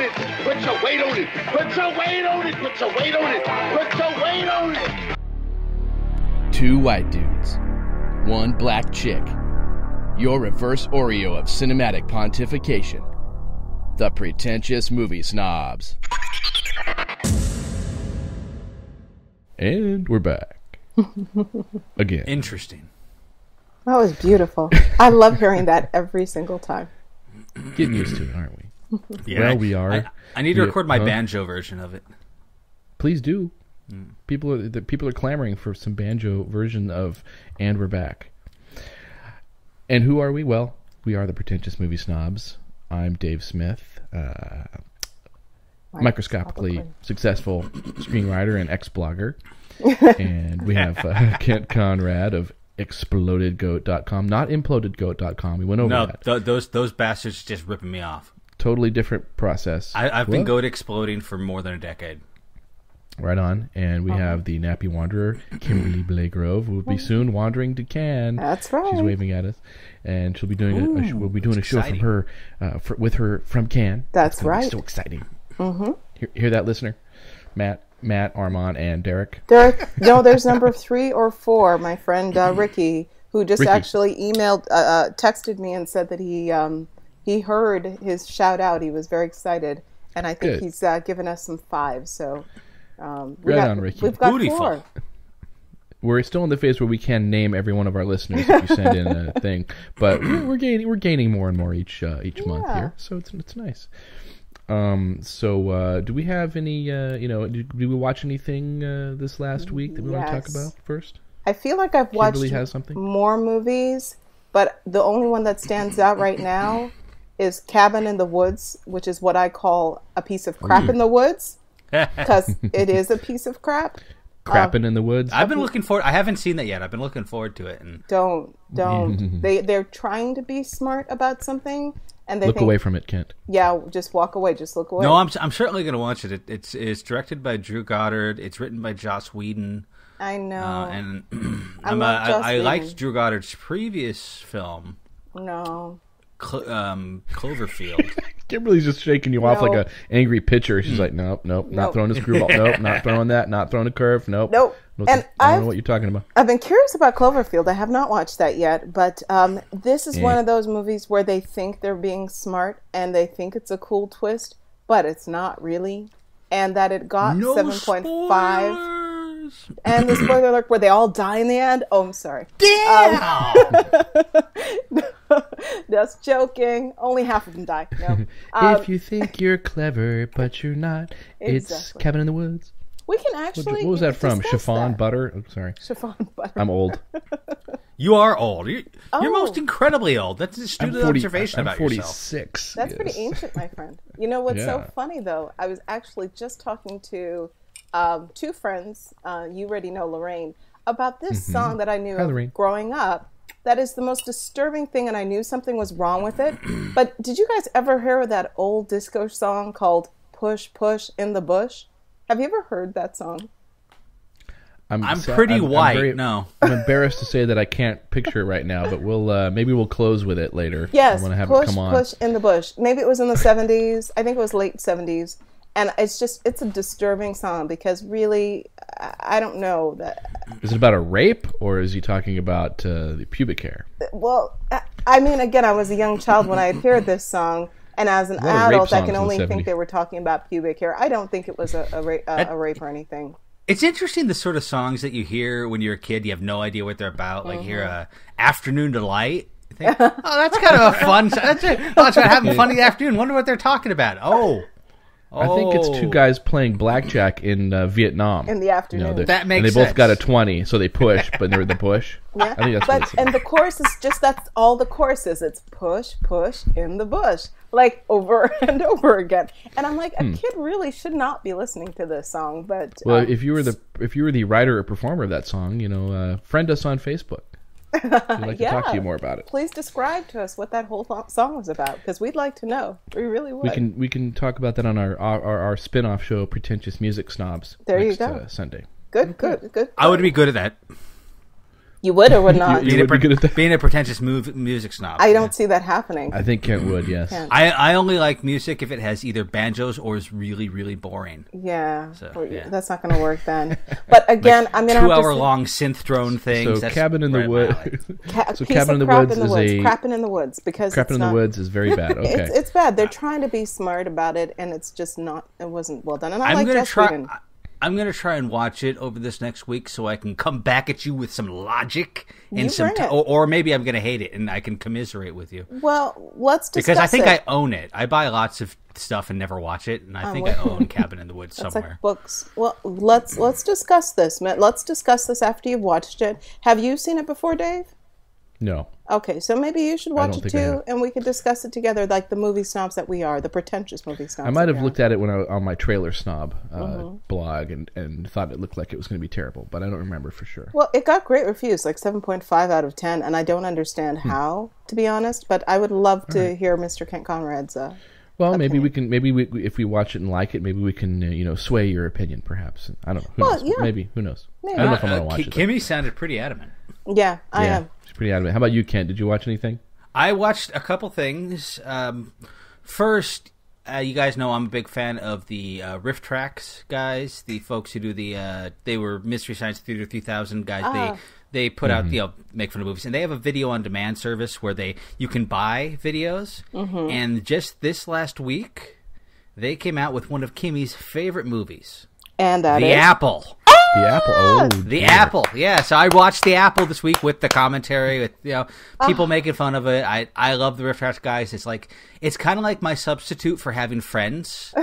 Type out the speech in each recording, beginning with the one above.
it. Put your weight on it. Put your weight on it. Put your weight on it. Put your weight on it. Two white dudes, one black chick. Your reverse Oreo of cinematic pontification. The Pretentious Movie Snobs. And we're back. Again. Interesting. That was beautiful. I love hearing that every single time. Getting used to it, aren't we? Yeah, well, we are. I need to record my banjo version of it. Please do. People are clamoring for some banjo version of And We're Back. And who are we? Well, we are the Pretentious Movie Snobs. I'm Dave Smith, microscopically successful screenwriter and ex-blogger. And we have Kent Conrad of explodedgoat.com, not implodedgoat.com. We went over that. Those bastards just ripping me off. Totally different process. I've been goat exploding for more than a decade. Right on. And we have the Nappy Wanderer, Kimberly Blagrove, who will be soon wandering to Cannes. That's right. She's waving at us. And she'll be doing we'll be doing a show from her, with her from Cannes. That's right. So exciting. Mm-hmm. Hear that, listener? Matt, Armand, and Derek. No, there's number 3 or 4. My friend Ricky, who just actually texted me and said that he heard his shout out. He was very excited, and I think he's given us some 5. So, Ricky. We've got 4. We're still in the phase where we can name every one of our listeners if you send in a thing, but we're gaining more and more each month here, so it's nice. So do we have any? Did we watch anything this last week that we want to talk about first? I feel like I've watched more movies, but the only one that stands out right now is Cabin in the Woods, which is what I call a piece of crap in the woods, because it is a piece of crap. Crapping in the woods. I've been looking forward. I haven't seen that yet. I've been looking forward to it. And don't. They're trying to be smart about something, and they look away from it, Kent. Yeah, just walk away. Just look away. No, I'm certainly going to watch it. It's directed by Drew Goddard. It's written by Joss Whedon. I know. And I liked Drew Goddard's previous film. No. Cloverfield. Kimberly's just shaking you off like an angry pitcher. She's like, nope, not throwing a screwball. Nope, not throwing that. Not throwing a curve. Nope. And I don't know what you're talking about. I've been curious about Cloverfield. I have not watched that yet, but this is one of those movies where they think they're being smart and they think it's a cool twist, but it's not really. And that it got 7.5. And the spoiler alert, where they all die in the end. Oh, I'm sorry. Damn! Just joking. Only half of them die. No. If you think you're clever, but you're not, it's Cabin in the Woods. We can actually. What was that from? Chiffon butter? Oh, sorry. Chiffon butter. I'm old. You are old. You're most incredibly old. That's a student observation about yourself. I'm 46. That's pretty ancient, my friend. You know what's so funny, though? I was actually just talking to 2 friends, you already know Lorraine, about this song that I knew growing up. That is the most disturbing thing, and I knew something was wrong with it. But did you guys ever hear that old disco song called Push, Push in the Bush? Have you ever heard that song? I'm pretty white. No. I'm embarrassed to say that I can't picture it right now, but maybe we'll close with it later. Yes, I want to have Push, it come on. Push in the Bush. Maybe it was in the 70s. I think it was late 70s. And it's a disturbing song because really, I don't know. Is it about a rape or is he talking about the pubic hair? Well, I mean, again, I was a young child when I had heard this song. And as an adult, I can only think they were talking about pubic hair. I don't think it was a rape or anything. It's interesting the sort of songs that you hear when you're a kid. You have no idea what they're about. Like hear Afternoon Delight. You think, oh, that's kind of a fun song. That's about having fun in the afternoon. Wonder what they're talking about. I think it's 2 guys playing blackjack in Vietnam. In the afternoon. That makes sense. And they both got a 20, so they push, but they're in the bush. Yeah. I think that's what it's about. And the chorus is that's all the chorus is. It's push, push in the bush. Like over and over again. And I'm like, a kid really should not be listening to this song. But well, if you were the writer or performer of that song, friend us on Facebook. We'd like to talk to you more about it. Please describe to us what that whole song was about, because we'd like to know. We really would. We can talk about that on our spin-off show, Pretentious Music Snobs. There you go. Sunday. Good. I would be good at that. You would or would not? You would be good at that? Being a pretentious music snob. I don't see that happening. I think Kent would, yes. I only like music if it has either banjos or is really, really boring. Yeah. So, that's not going to work then. But again, I'm going to have to 2-hour-long synth drone things. So Cabin in the Woods. So Cabin in the Woods is Crappin' in the Woods, because Crappin' in the Woods is very bad. Okay. It's bad. They're trying to be smart about it, and it's just not. It wasn't well done. And I'm going to try and watch it over this next week so I can come back at you with some logic and or maybe I'm going to hate it and I can commiserate with you. Well, let's discuss because I think I own it. I buy lots of stuff and never watch it, and I think I own Cabin in the Woods somewhere. Like books. Well, let's discuss this. Let's discuss this after you've watched it. Have you seen it before, Dave? No. Okay, so maybe you should watch it too, and we could discuss it together, like the movie snobs that we are, the pretentious movie snobs. I might have looked at it when I was on my Trailer Snob blog and thought it looked like it was going to be terrible, but I don't remember for sure. Well, it got great reviews, like 7.5 out of 10, and I don't understand how, to be honest. But I would love to hear Mr. Kent Conrad's. Well, maybe we can. Maybe if we watch it and like it, maybe we can, sway your opinion. Perhaps I don't know. Who knows? Yeah. Maybe who knows? Maybe. I don't know if I'm going to watch it. Kimmy sounded pretty adamant. Yeah, I am. She's pretty adamant. How about you, Kent? Did you watch anything? I watched a couple things. First, you guys know I'm a big fan of the Riff Tracks guys, the folks who do they were Mystery Science Theater 3000 guys. They put out, make fun of movies, and they have a video on demand service where you can buy videos. And just this last week, they came out with one of Kimmy's favorite movies, and that is The Apple. The Apple. Oh, The Apple. Yeah, so I watched The Apple this week with the commentary, with people making fun of it. I love the Riff Tracks guys. It's kind of like my substitute for having friends,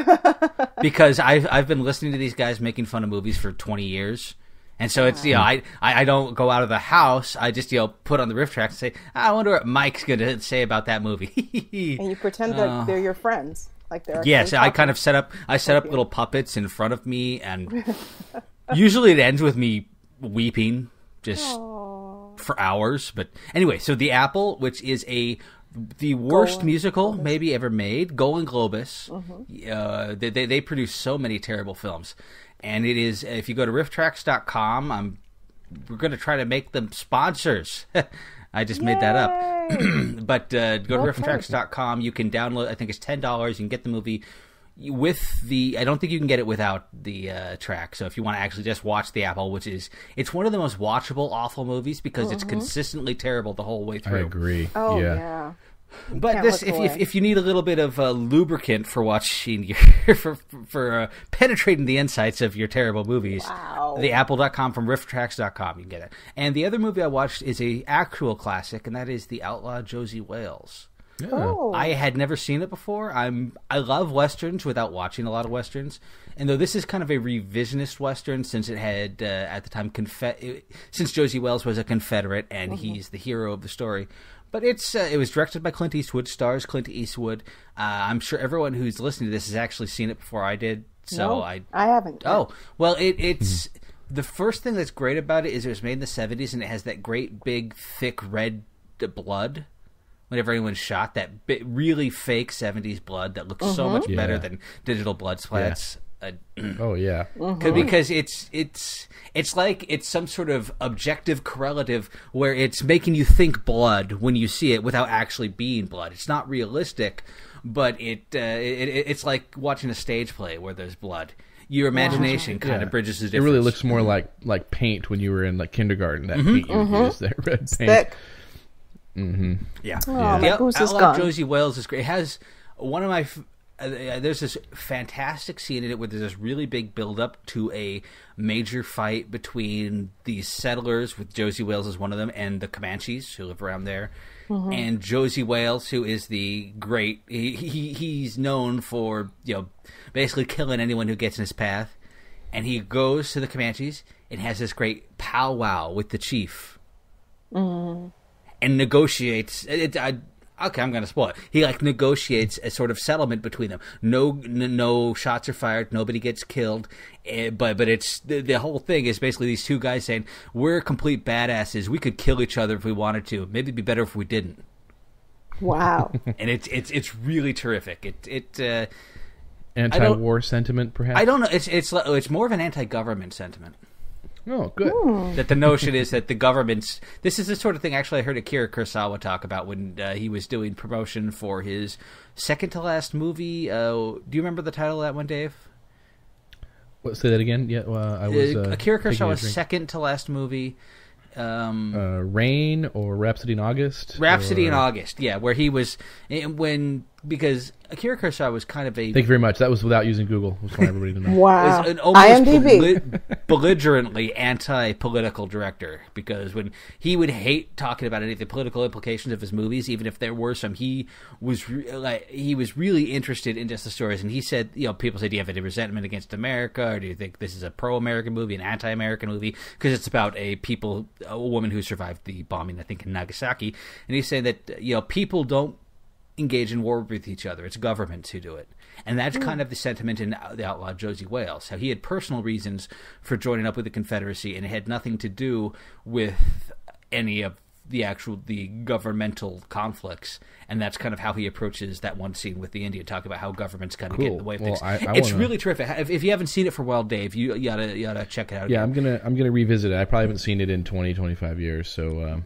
because I've been listening to these guys making fun of movies for 20 years. And so it's, I don't go out of the house. I just, put on the Riff Tracks and say, I wonder what Mike's going to say about that movie. And you pretend that they're your friends. Like they're yes, I kind of set up little puppets in front of me, and usually it ends with me weeping just for hours. But anyway, so The Apple, which is the worst musical maybe ever made, Golden Globus. They produce so many terrible films. And it is, if you go to rifftracks.com, we're going to try to make them sponsors. I just made that up. But go to rifftracks.com. You can download, I think it's $10. You can get the movie with I don't think you can get it without the track. So if you want to actually just watch The Apple, it's one of the most watchable, awful movies because it's consistently terrible the whole way through. I agree. Oh, yeah. But if you need a little bit of lubricant for watching for penetrating the insights of your terrible movies, theapple.com from rifftracks.com, you can get it. And the other movie I watched is a actual classic, and that is The Outlaw Josie Wales. Yeah. Oh. I had never seen it before. I love westerns without watching a lot of westerns, and though this is kind of a revisionist western, since it had at the time since Josie Wales was a Confederate and he's the hero of the story. But it was directed by Clint Eastwood, stars Clint Eastwood. I'm sure everyone who's listening to this has actually seen it before I did. So no, I haven't. Oh, well, it's the first thing that's great about it is it was made in the 70s, and it has that great big thick red blood. Whenever anyone's shot, that really fake 70s blood that looks so much better than digital blood splats. Oh yeah, because it's like it's some sort of objective correlative where it's making you think blood when you see it without actually being blood. It's not realistic, but it's like watching a stage play where there's blood. Your imagination kind of bridges the difference. It really looks more like paint when you were in like kindergarten. That paint you used, that red paint. Thick. Yeah. The Outlaw Josie Wales is great. It has one of my. There's this fantastic scene in it where there's this really big build-up to a major fight between these settlers, with Josie Wales as one of them, and the Comanches who live around there. And Josie Wales, who is the great, he's known for basically killing anyone who gets in his path. And he goes to the Comanches and has this great powwow with the chief, and negotiates. Okay, I'm going to spoil it. He negotiates a sort of settlement between them. No shots are fired. Nobody gets killed. But it's the whole thing is basically these two guys saying, we're complete badasses. We could kill each other if we wanted to. Maybe it'd be better if we didn't. Wow. And it's really terrific. Anti-war sentiment, perhaps. I don't know. It's more of an anti-government sentiment. Oh, good. That the notion is that the government's... This is the sort of thing actually I heard Akira Kurosawa talk about when he was doing promotion for his second-to-last movie. Do you remember the title of that one, Dave? What, say that again? Yeah, I was... Akira Kurosawa's second-to-last movie... Rain or Rhapsody in August? Rhapsody in August, yeah, where he was... Because Akira Kurosawa was kind of a... Thank you very much. That was without using Google. I just want everybody to know. Wow. An almost IMDb. belligerently anti-political director, because when he would hate talking about any of the political implications of his movies, even if there were some, he was really interested in just the stories. And he said, people say, do you have any resentment against America, or do you think this is a pro-American movie, an anti-American movie? Because it's about a woman who survived the bombing, I think, in Nagasaki. And he's saying that people don't engage in war with each other. It's governments who do it. And that's kind of the sentiment in The Outlaw Josie Wales. How he had personal reasons for joining up with the Confederacy, and it had nothing to do with any of the governmental conflicts. And that's kind of how he approaches that one scene with the Indian, talking about how governments kind of get in the way of things. It's really terrific. If you haven't seen it for a while, Dave, you gotta check it out. Yeah, again. I'm gonna revisit it. I probably haven't seen it in 20, 25 years. So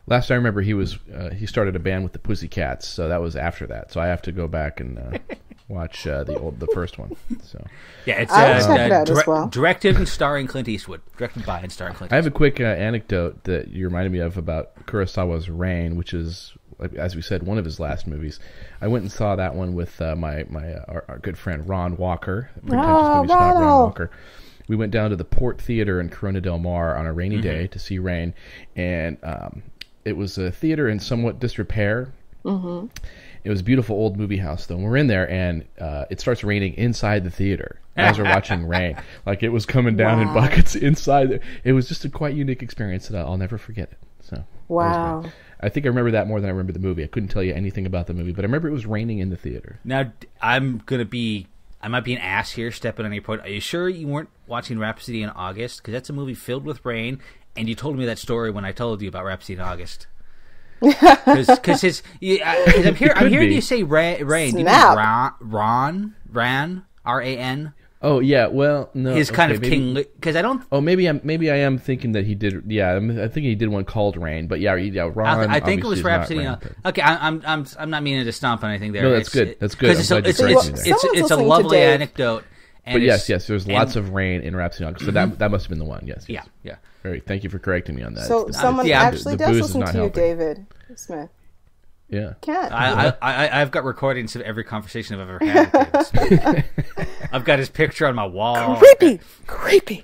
last I remember, he started a band with the Pussycats, so that was after that. So I have to go back and watch the first one. So yeah, it's check it out as well. Directed and starring Clint Eastwood. Directed by and starring Clint Eastwood. I have a quick anecdote that you reminded me of about Kurosawa's Rain, which is, as we said, one of his last movies. I went and saw that one with our good friend Ron Walker, Pretentious movie snob Ron Walker. We went down to the Port Theater in Corona del Mar on a rainy day to see Rain, and it was a theater in somewhat disrepair. Mm-hmm. It was a beautiful old movie house, though. And we're in there, and it starts raining inside the theater as we're watching Rain. Like, it was coming down in buckets inside there. It was just a quite unique experience that I'll never forget it. So, wow. I think I remember that more than I remember the movie. I couldn't tell you anything about the movie, but I remember it was raining in the theater. Now, I might be an ass here, stepping on your point. Are you sure you weren't watching Rhapsody in August? Because that's a movie filled with rain, and you told me that story when I told you about Rhapsody in August. Because I'm hearing you say rain. Do you mean Ran, R-A-N? Oh yeah, well no. His kind of king, because I don't. Oh, maybe I am thinking that he did. Yeah, I think he did one called Rain. But yeah, Ron. I think it was Rhapsody. Okay, I'm not meaning to stomp on anything there. No, that's good. That's good. It's a lovely anecdote. But yes, there's lots of rain in Rhapsody in August. So that must have been the one. Yes. Yeah. Very. Thank you for correcting me on that. So someone actually does listen to you, David Smith. Yeah. Cat. I've got recordings of every conversation I've ever had with David Smith. I've got his picture on my wall. Creepy.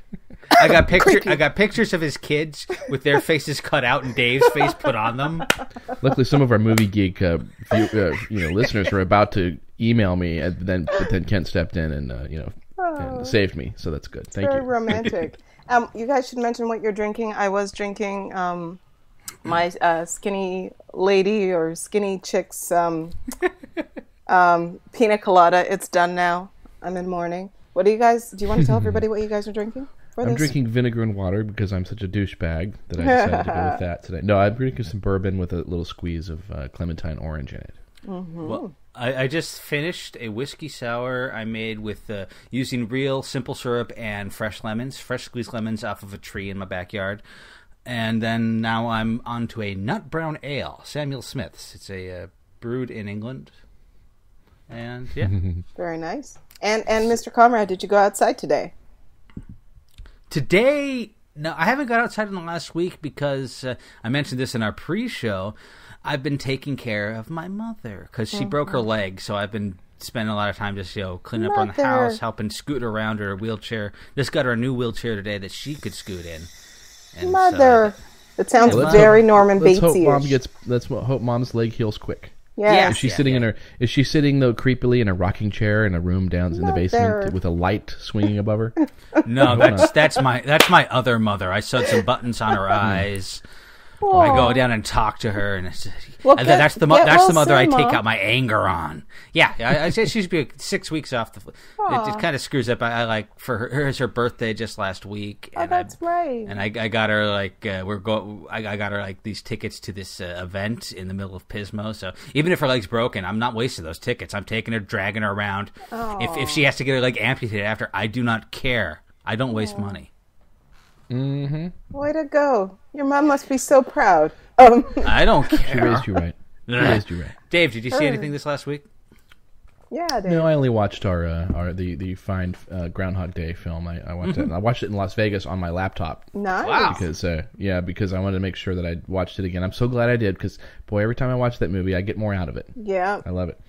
I got pictures of his kids with their faces cut out and Dave's face put on them. Luckily, some of our movie geek listeners were about to email me, but then Kent stepped in and and saved me. So that's good. Thank you. Very romantic. You guys should mention what you're drinking. I was drinking my skinny lady or skinny chick's pina colada. It's done now. I'm in mourning. What do you want to tell everybody what you guys are drinking? I'm drinking vinegar and water because I'm such a douchebag that I decided to go with that today. No, I'm drinking some bourbon with a little squeeze of clementine orange in it. Mm-hmm. Well, I just finished a whiskey sour I made with using real simple syrup and fresh squeezed lemons off of a tree in my backyard. And then now I'm on to a nut brown ale, Samuel Smith's. It's a brewed in England. And yeah. Very nice. And Mr. Comrade, did you go outside today? Today, no, I haven't got outside in the last week because I mentioned this in our pre-show. I've been taking care of my mother because she broke her leg, so I've been spending a lot of time just cleaning up around the house, helping scoot around her wheelchair. Just got her a new wheelchair today that she could scoot in. And mother, it sounds very Norman Bates-y. Let's hope Mom's leg heals quick. Yeah. Is she sitting though creepily in a rocking chair in a room down in the basement with a light swinging above her? No, that's my other mother. I sewed some buttons on her eyes. Oh. I go down and talk to her, and that's the mother I take out my anger on. Yeah, I say she should be 6 weeks off the. It kind of screws up. I like for her. It's her birthday just last week. And that's right. And I got her I got her these tickets to this event in the middle of Pismo. So even if her leg's broken, I'm not wasting those tickets. I'm taking her, dragging her around. If she has to get her leg amputated after, I do not care. I don't waste money. Mm-hmm. Way to go! Your mom must be so proud. I don't care. She raised you right. Dave, did you see anything this last week? Yeah, Dave. No, I only watched the Find Groundhog Day film. I watched it. I watched it in Las Vegas on my laptop. Nice. Wow. Because I wanted to make sure that I watched it again. I'm so glad I did, because boy, every time I watch that movie, I get more out of it. Yeah. I love it.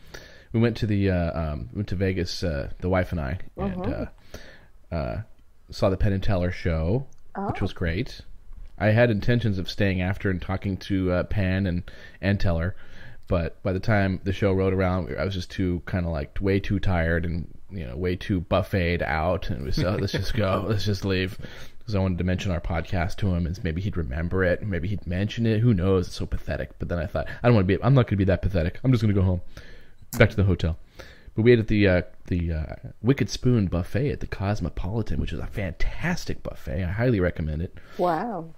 We went to Vegas, the wife and I, and saw the Penn and Teller show, which was great. I had intentions of staying after and talking to Penn and Teller, but by the time the show rolled around, I was just way too tired and way too buffeted out, and we said, let's just go, let's just leave. Because I wanted to mention our podcast to him, and maybe he'd remember it, maybe he'd mention it. Who knows? It's so pathetic. But then I thought, I'm not going to be that pathetic. I'm just going to go home, back to the hotel. But we ate at the Wicked Spoon buffet at the Cosmopolitan, which is a fantastic buffet. I highly recommend it. Wow.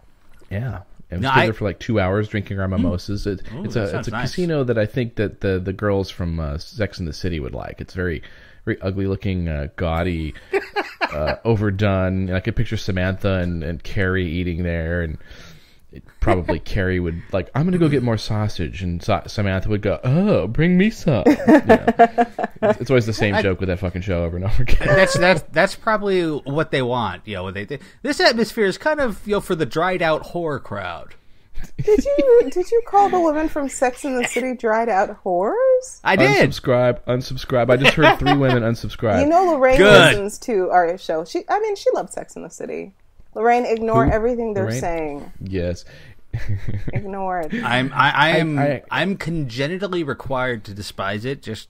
Yeah. And we stayed there for like 2 hours drinking our mimosas. It's a nice. casino that I think that the girls from Sex and the City would like. It's very, very ugly looking, gaudy, overdone. And I could picture Samantha and Carrie eating there, and probably Carrie would like, I'm going to go get more sausage, and Samantha would go, oh, bring me some. It's always the same joke with that fucking show over and over again. That's probably what they want. This atmosphere is kind of for the dried out horror crowd. Did you call the women from Sex and the City dried out whores? I did. Unsubscribe. I just heard 3 women unsubscribe. Lorraine listens to our show. She loves Sex and the City. Lorraine, ignore everything they're saying. Yes. Ignore it. I'm congenitally required to despise it. Just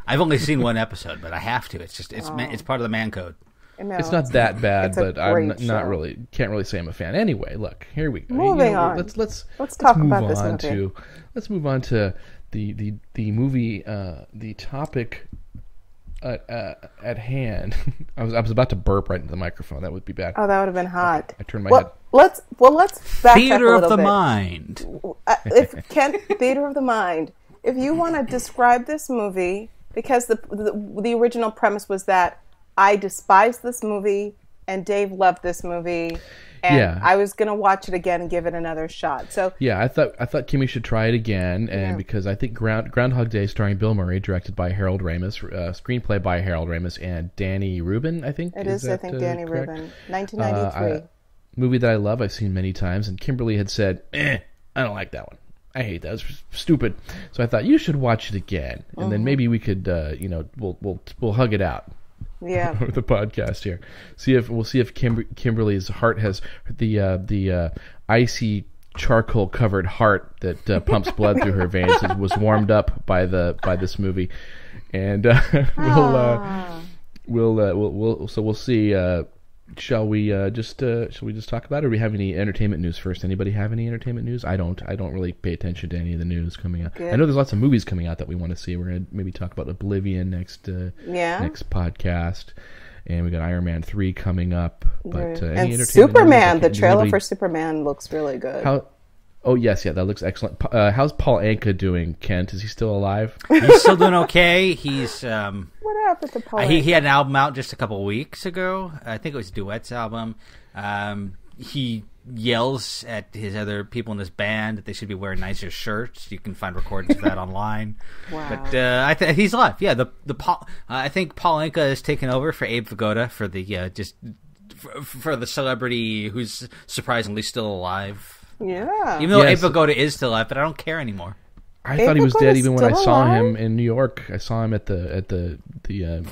I've only seen one episode, but I have to. It's part of the man code. No, it's not that bad, but I'm show. not really can't really say I'm a fan. Anyway, look, here we go. Moving on. Let's talk move about this on movie. Let's move on to the movie, the topic at hand. I was about to burp right into the microphone. That would be bad. Oh, that would have been hot. I turned my head. Let's backtrack Theater a of little the bit. mind. Theater of the mind. If you want to describe this movie, because the original premise was that I despised this movie and Dave loved this movie, and I was going to watch it again and give it another shot. So I thought Kimmy should try it again, and because I think Groundhog Day, starring Bill Murray, directed by Harold Ramis, screenplay by Harold Ramis and Danny Rubin, I think. It is, I think, Danny correct? Rubin, 1993. Movie that I love, I've seen many times, and Kimberly had said, I don't like that one. I hate that. It's stupid. So I thought you should watch it again, and then maybe we could, we'll hug it out. Yeah. Over the podcast here. We'll see if Kimberly's heart has the icy charcoal covered heart that pumps blood through her veins was warmed up by this movie, and we'll see. Shall we just talk about it? Or do we have any entertainment news first? Anybody have any entertainment news? I don't really pay attention to any of the news coming out. Good. I know there's lots of movies coming out that we want to see. We're going to maybe talk about Oblivion next podcast. And we got Iron Man 3 coming up. But and Superman, the trailer for Superman looks really good. That looks excellent. How's Paul Anka doing, Kent? Is he still alive? He's still doing okay. He's what happened to Paul? He had an album out just a couple of weeks ago. I think it was a duets album. He yells at his other people in his band that they should be wearing nicer shirts. You can find recordings of that online. Wow. But he's alive. Yeah, I think Paul Anka has taken over for Abe Vigoda for the for the celebrity who's surprisingly still alive. Yeah. Even though Abe Vigoda is still alive, but I don't care anymore. I thought he was dead even when I saw him in New York. I saw him at the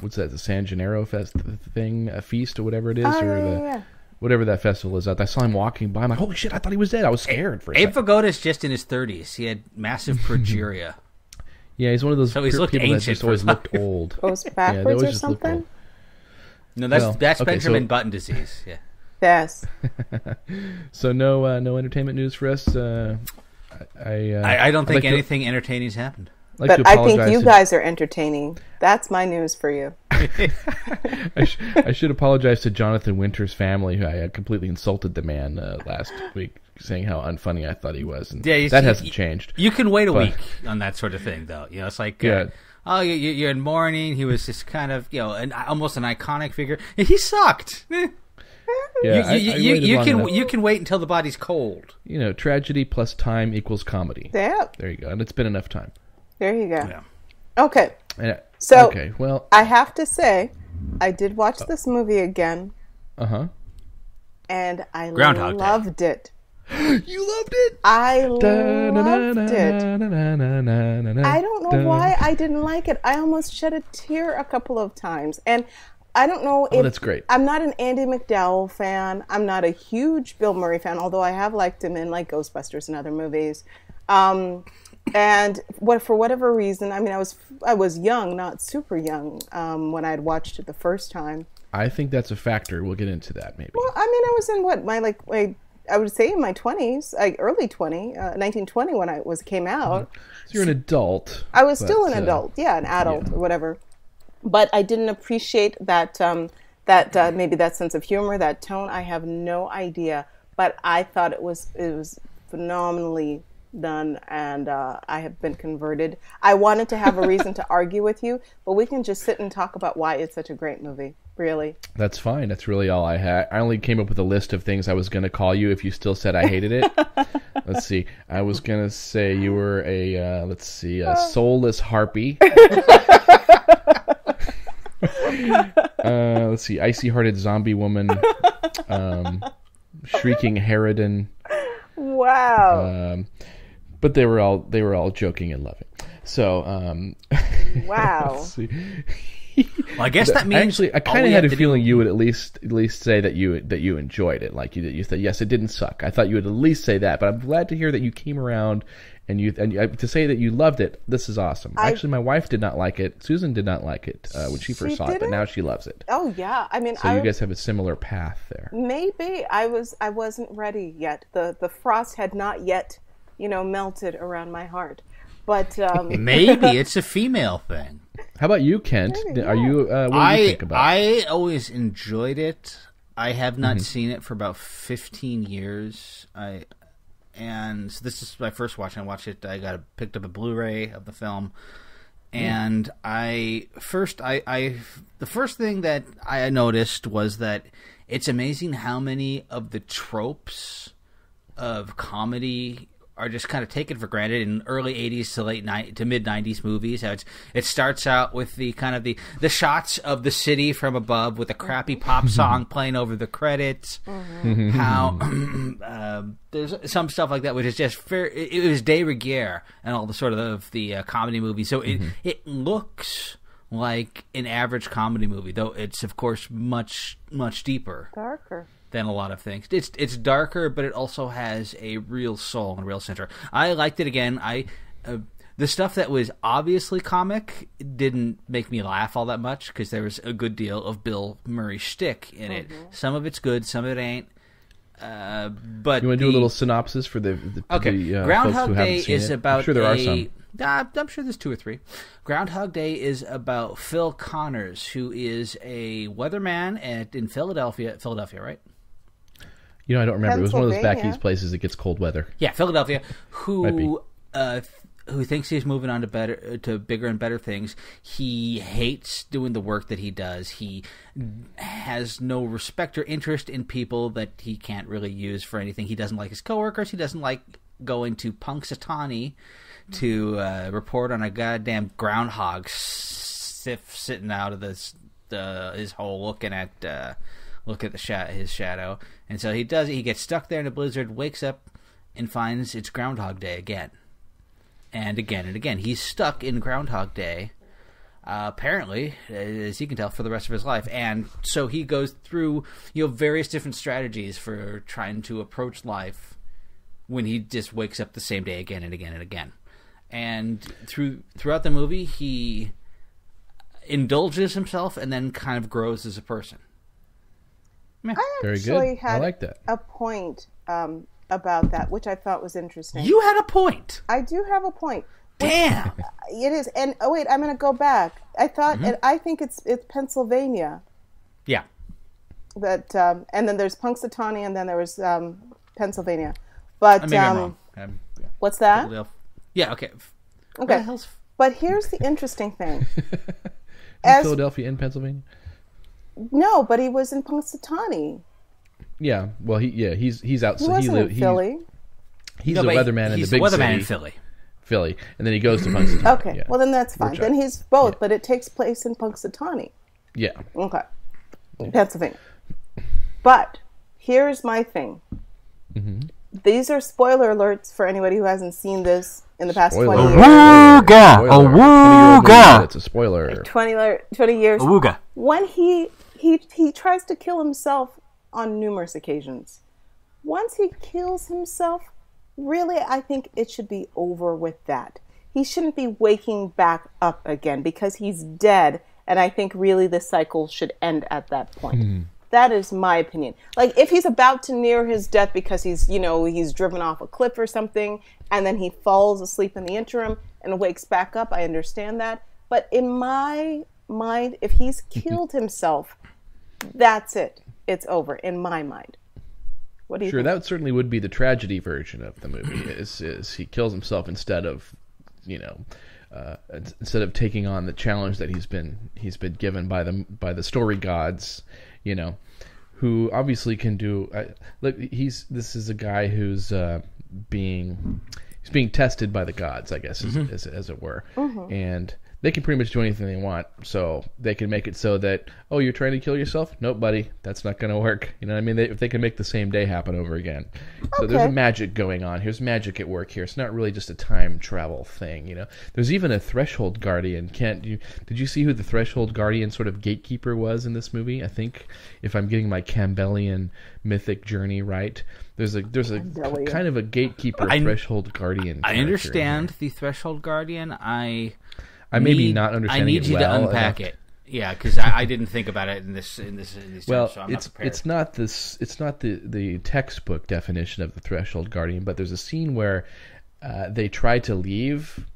what's that, the San Gennaro feast or whatever it is, whatever that festival is. I saw him walking by. I'm like, holy shit! I thought he was dead. I was scared for a second. Abe Vigoda is just in his 30s. He had massive progeria. Yeah, he's one of those people that just always looked old. Goes backwards or something. No, that's Benjamin Button disease. Yeah. Yes. So no entertainment news for us. I don't think anything entertaining has happened. But I think you guys are entertaining. That's my news for you. I should apologize to Jonathan Winter's family, who I had completely insulted the man last week, saying how unfunny I thought he was. And that hasn't changed. You can wait a week on that sort of thing, though. It's like, you're in mourning. He was just kind of, almost an iconic figure. He sucked. Yeah, you can wait until the body's cold. Tragedy plus time equals comedy. Yeah. There you go. And it's been enough time. There you go. Yeah. Okay. So I have to say, I did watch this movie again. Uh-huh. And I Groundhog loved it. You loved it? I loved it. I don't know why I didn't like it. I almost shed a tear a couple of times. And I don't know if... that's great. I'm not an Andie MacDowell fan. I'm not a huge Bill Murray fan, although I have liked him in like Ghostbusters and other movies. And for whatever reason, I mean, I was young, not super young, when I had watched it the first time. I think that's a factor. We'll get into that maybe. Well, I mean, I was in I would say in my 20s, like early 1920 when it came out. So you're an adult. I was still an adult, an adult or whatever. But I didn't appreciate that maybe that sense of humor, that tone. I have no idea, but I thought it was phenomenally done, and I have been converted. I wanted to have a reason to argue with you, but we can just sit and talk about why it's such a great movie. Really, that's fine. That's really all I had. I only came up with a list of things I was going to call you if you still said I hated it. Let's see. I was going to say you were a soulless harpy. Let's see, icy-hearted zombie woman, shrieking harridan. Wow. But they were all joking and loving. So, wow. Let's see. Well, I guess that means I kind of had a feeling you would at least say that you enjoyed it. Like you said, yes, it didn't suck. I thought you would at least say that. But I'm glad to hear that you came around. And to say that you loved it, this is awesome. Actually, my wife did not like it. Susan did not like it when she first saw it, but now she loves it. Oh yeah, I mean, so you guys have a similar path there. Maybe I wasn't ready yet. The frost had not yet, melted around my heart. But maybe it's a female thing. How about you, Kent? Are you? What do you think about it? I always enjoyed it. I have not seen it for about 15 years. And this is my first watch. I watched it. I picked up a Blu-ray of the film, and the first thing that I noticed was that it's amazing how many of the tropes of comedy are just kind of taken for granted in early 80s to mid 90s movies. It starts out with the kind of the shots of the city from above with a crappy pop song playing over the credits. How there's some stuff like that which is just fair. It was de rigueur and all the sort of the comedy movies. So it looks like an average comedy movie, though it's of course much deeper, darker than a lot of things. It's darker, but it also has a real soul and a real center. I liked it again. The stuff that was obviously comic didn't make me laugh all that much because there was a good deal of Bill Murray shtick in it. Some of it's good, some of it ain't. But you want to do a little synopsis for the Groundhog folks who Day haven't seen is it? about I'm sure there are some. I'm sure there's 2 or 3. Groundhog Day is about Phil Connors, who is a weatherman in Philadelphia, right? I don't remember. It was one of those back east places that gets cold weather. Yeah, Philadelphia, who thinks he's moving on to bigger and better things. He hates doing the work that he does. He has no respect or interest in people that he can't really use for anything. He doesn't like his coworkers. He doesn't like going to Punxsutawney to report on a goddamn groundhog sitting out of his hole looking at his shadow. And so he does it. He gets stuck there in a blizzard, wakes up, and finds it's Groundhog Day again. And again and again. He's stuck in Groundhog Day, apparently, as you can tell, for the rest of his life. And so he goes through various different strategies for trying to approach life when he just wakes up the same day again and again and again. And throughout the movie, he indulges himself and then kind of grows as a person. I actually had a point about that, which I thought was interesting. You had a point. I do have a point. Damn. It is. And wait, I'm going to go back. I thought, I think it's Pennsylvania. Yeah. That and then there's Punxsutawney, and then there was Pennsylvania. But maybe I'm wrong. What's that? Yeah. Okay. Okay. But here's the interesting thing. Philadelphia in Pennsylvania? No, but he was in Punxsutawney. Yeah, well, he's out. He wasn't in Philly. He's a weatherman in the big city. He's a weatherman in Philly, and then he goes to Punxsutawney. Okay, well then that's fine. Then he's both, but it takes place in Punxsutawney. Yeah. Okay. Pennsylvania. But here's my thing. Mm-hmm. These are spoiler alerts for anybody who hasn't seen this in the past 20 years. Awooga! It's a spoiler. 20 years. Awooga. When he tries to kill himself on numerous occasions. Once he kills himself, really, I think it should be over with that. He shouldn't be waking back up again because he's dead, and I think really the cycle should end at that point. Mm-hmm. That is my opinion. Like, if he's about to near his death because he's driven off a cliff or something, and then he falls asleep in the interim and wakes back up, I understand that. But in my mind, if he's killed himself, that's it. It's over, in my mind. What do you think? That certainly would be the tragedy version of the movie, is he kills himself instead of, instead of taking on the challenge that he's been given by the story gods, who obviously can do. Look, this is a guy who's being tested by the gods, I guess, mm-hmm. as it were, mm-hmm. and they can pretty much do anything they want. So they can make it so that, oh, you're trying to kill yourself? Nope, buddy, that's not going to work. You know what I mean? If they can make the same day happen over again. So there's a magic going on. Here's magic at work here. It's not really just a time travel thing, There's even a threshold guardian. Did you see who the threshold guardian sort of gatekeeper was in this movie? I think, if I'm getting my Campbellian mythic journey right, there's a kind of a gatekeeper threshold guardian. I understand the threshold guardian. I may be not understanding it well. I need you to unpack it. Yeah, because I didn't think about it in this well, terms, so I'm not prepared. It's not the textbook definition of the threshold guardian, but there's a scene where they try to leave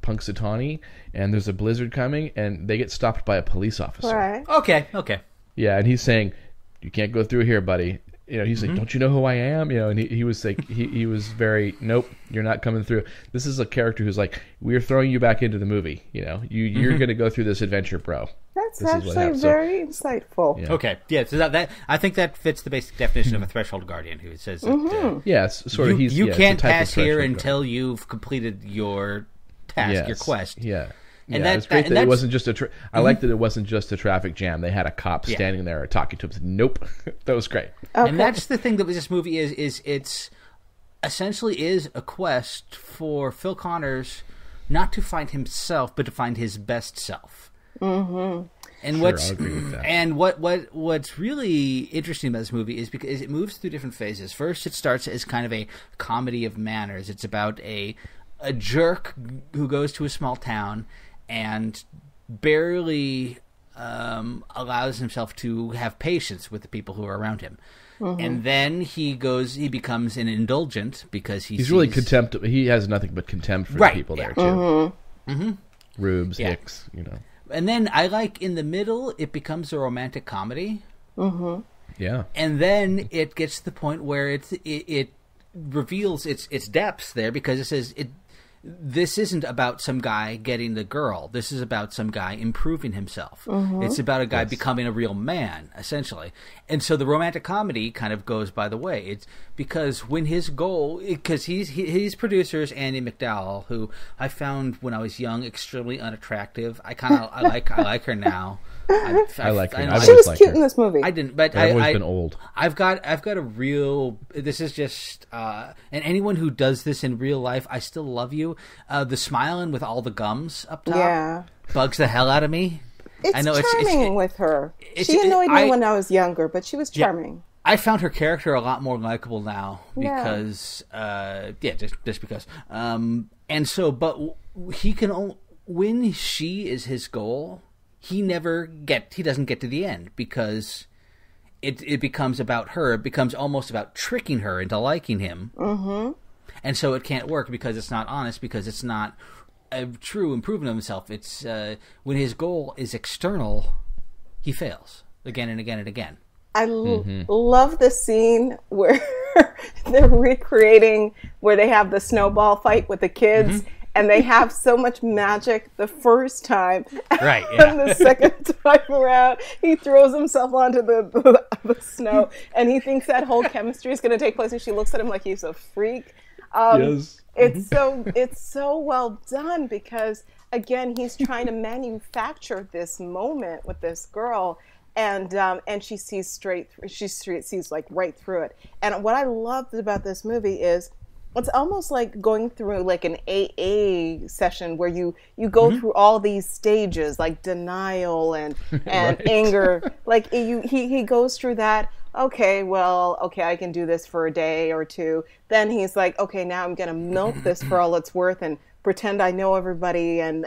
Punxsutawney, and there's a blizzard coming, and they get stopped by a police officer. Right. Okay. Yeah, and he's saying, "You can't go through here, buddy." He's like, "Don't you know who I am?" And he was like, he was very, "Nope, you're not coming through." This is a character who's like, "We're throwing you back into the movie. You're going to go through this adventure, bro." That's actually very insightful. Yeah. Okay, yeah. So that I think that fits the basic definition of a threshold guardian, who says that yes, sort of. You can't pass here until you've completed your task, your quest. Yeah. And it's great that it wasn't just I like that it wasn't just a traffic jam. They had a cop standing there talking to him. Nope, that was great. Okay. And that's the thing that this movie is it's essentially is a quest for Phil Connors not to find himself, but to find his best self. Mm-hmm. And I'll agree with that. What's really interesting about this movie is because it moves through different phases. First, it starts as kind of a comedy of manners. It's about a jerk who goes to a small town and barely allows himself to have patience with the people who are around him. Mm-hmm. And then he becomes an indulgent because he's really contempt. He has nothing but contempt for the people there, too. Mm-hmm. Mm-hmm. Rubes, Hicks, And then I like in the middle, it becomes a romantic comedy. Mm-hmm. Yeah. And then it gets to the point where it reveals its depths there, because it says this isn't about some guy getting the girl. This is about some guy improving himself. Mm-hmm. It's about a guy becoming a real man, essentially. And so the romantic comedy kind of goes by the way. It's because when his goal, because he's producers Andy McDowell, who I found when I was young extremely unattractive. I like her now. I like her. She was cute in this movie. I didn't, but I've always been old. I've got a real. This is just, and anyone who does this in real life, I still love you. The smiling with all the gums up top, bugs the hell out of me. It's charming with her. She annoyed me when I was younger, but she was charming. I found her character a lot more likable now because, just because. And so, but he can when she is his goal. He doesn't get to the end because it becomes about her. It becomes almost about tricking her into liking him. Mm-hmm. And so it can't work because it's not honest, because it's not a true improvement of himself. It's when his goal is external, he fails again and again and again. I love the scene where they're recreating where they have the snowball fight with the kids. Mm-hmm. and they have so much magic the first time. Right. Yeah. And the second time around, he throws himself onto the snow, and he thinks that whole chemistry is going to take place, and she looks at him like he's a freak. Yes. It's so well done because, again, he's trying to manufacture this moment with this girl, and she sees sees like right through it. And what I loved about this movie is it's almost like going through like an AA session where you go through all these stages like denial and Right. anger. Like he goes through that. Okay, I can do this for a day or two. Then he's like, okay, now I'm gonna milk this for all it's worth and pretend I know everybody and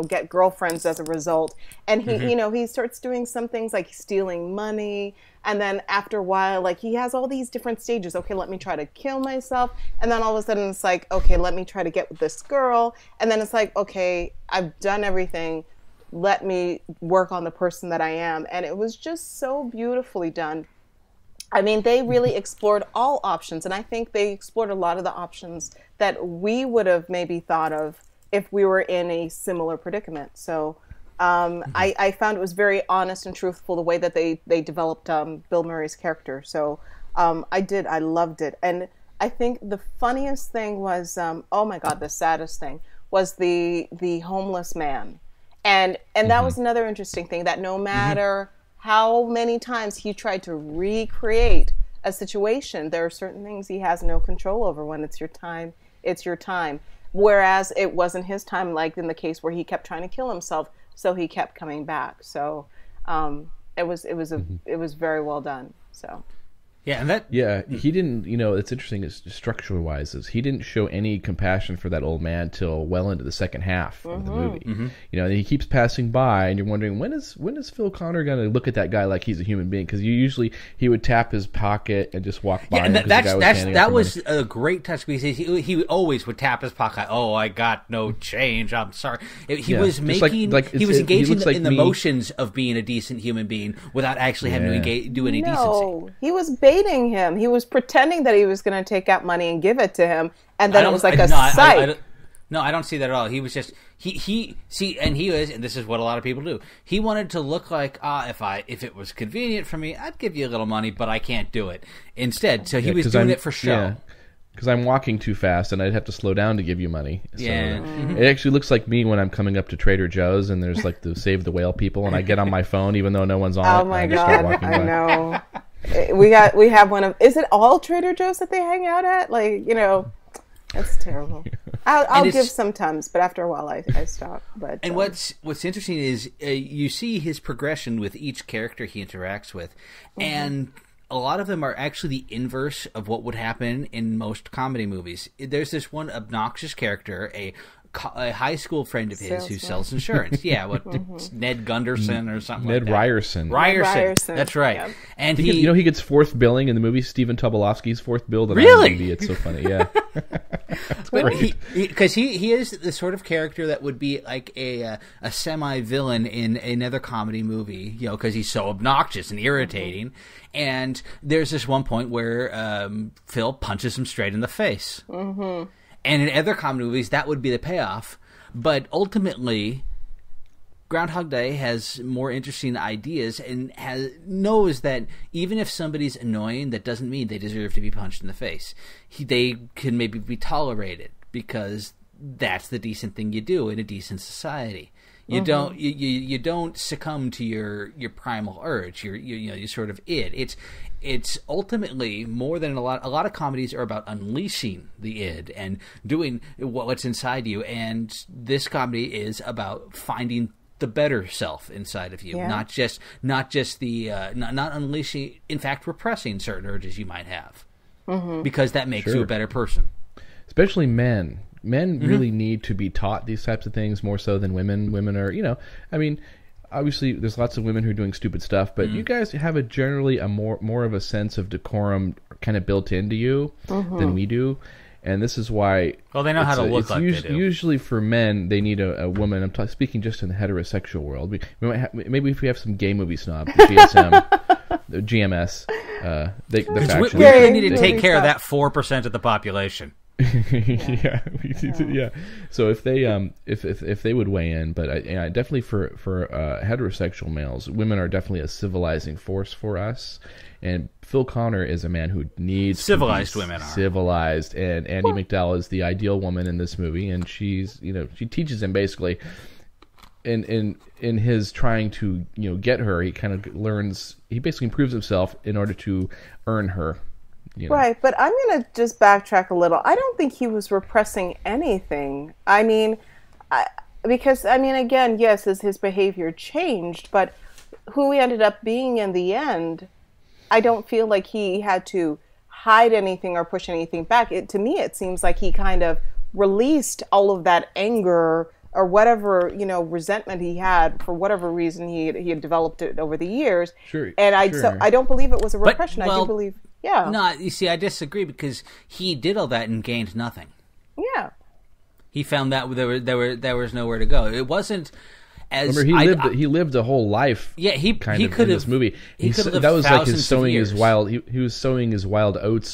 get girlfriends as a result. And he starts doing some things like stealing money. And then after a while, like he has all these different stages. Okay, let me try to kill myself. And then all of a sudden it's like, okay, let me try to get with this girl. And then it's like, okay, I've done everything. Let me work on the person that I am. And it was just so beautifully done. I mean, they really explored all options. And I think they explored a lot of the options that we would have maybe thought of if we were in a similar predicament. So I found it was very honest and truthful the way that they developed Bill Murray's character. So I loved it. And I think the funniest thing was, oh my God, the saddest thing was the homeless man. And that was another interesting thing, that no matter how many times he tried to recreate a situation, there are certain things he has no control over. When it's your time, it's your time. Whereas it wasn't his time, like in the case where he kept trying to kill himself, so he kept coming back. So it was very well done. So. Yeah, and he didn't, it's interesting, is structure wise, is he didn't show any compassion for that old man till well into the second half of the movie. And he keeps passing by, and you're wondering, when is Phil Connor going to look at that guy like he's a human being? Because he would tap his pocket and just walk by. Yeah, and that was a great touch, because he always would tap his pocket. Oh, I got no change. I'm sorry. He was making he was engaging in the motions of being a decent human being without actually having to do any decency. He was baiting him. He was pretending that he was going to take out money and give it to him, and then it was like a sight. I don't see that at all. He was just and this is what a lot of people do. He wanted to look like, if it was convenient for me, I'd give you a little money, but I can't do it. Instead, so he was doing it for show. Yeah. Because I'm walking too fast and I'd have to slow down to give you money. So it actually looks like me when I'm coming up to Trader Joe's and there's like the Save the Whale people, and I get on my phone even though no one's on it. Oh my God, I know. We have one of. Is it all Trader Joe's that they hang out at? Like, that's terrible. I'll give sometimes, but after a while I stop. But what's interesting is you see his progression with each character he interacts with, and a lot of them are actually the inverse of what would happen in most comedy movies. There's this one obnoxious character, a high school friend of his who sells insurance. Yeah, Ned Gunderson or something like that. Ryerson. Ryerson. That's right. Yep. And he gets fourth billing in the movie. Stephen Tobolowsky's fourth bill. Really? It's so funny. Yeah. Because he is the sort of character that would be like a semi-villain in another comedy movie, because he's so obnoxious and irritating. And there's this one point where Phil punches him straight in the face. And in other comedy movies, that would be the payoff. But ultimately, Groundhog Day has more interesting ideas and knows that even if somebody's annoying, that doesn't mean they deserve to be punched in the face. They can maybe be tolerated because that's the decent thing you do in a decent society. You don't you don't succumb to your primal urge. You sort of It's ultimately more than a lot of comedies are about unleashing the id and doing what's inside you, and this comedy is about finding the better self inside of you, not just the not unleashing, in fact repressing certain urges you might have, because that makes you a better person. Especially men. Men really need to be taught these types of things more so than women. Women are, I mean, obviously there's lots of women who are doing stupid stuff, but you guys have generally a more of a sense of decorum kind of built into you than we do. And this is why... Well, they know how to look like they do. Usually for men, they need a woman. I'm speaking just in the heterosexual world. Maybe if we have some gay movie snobs, the GSM, the GMS, the faction. We really need to take care of that 4% of the population. Yeah. So if they if they would weigh in, but definitely for heterosexual males, women are definitely a civilizing force for us. And Phil Connor is a man who needs civilized women are civilized, and Andie MacDowell is the ideal woman in this movie, and she teaches him basically. In his trying to get her, he kind of learns. He basically improves himself in order to earn her. Right, but I'm going to just backtrack a little. I don't think he was repressing anything. I mean, again, yes, his behavior changed, but who he ended up being in the end, I don't feel like he had to hide anything or push anything back. To me, it seems like he kind of released all of that anger or whatever, resentment he had for whatever reason he had developed it over the years. Sure. And sure. I don't believe it was a repression. I do believe, yeah. No, you see, I disagree because he did all that and gained nothing. Yeah. He found that there was nowhere to go. It wasn't as remember he lived a whole life. Yeah, he could in have this movie. That was like his sowing his wild. He was sowing his wild oats,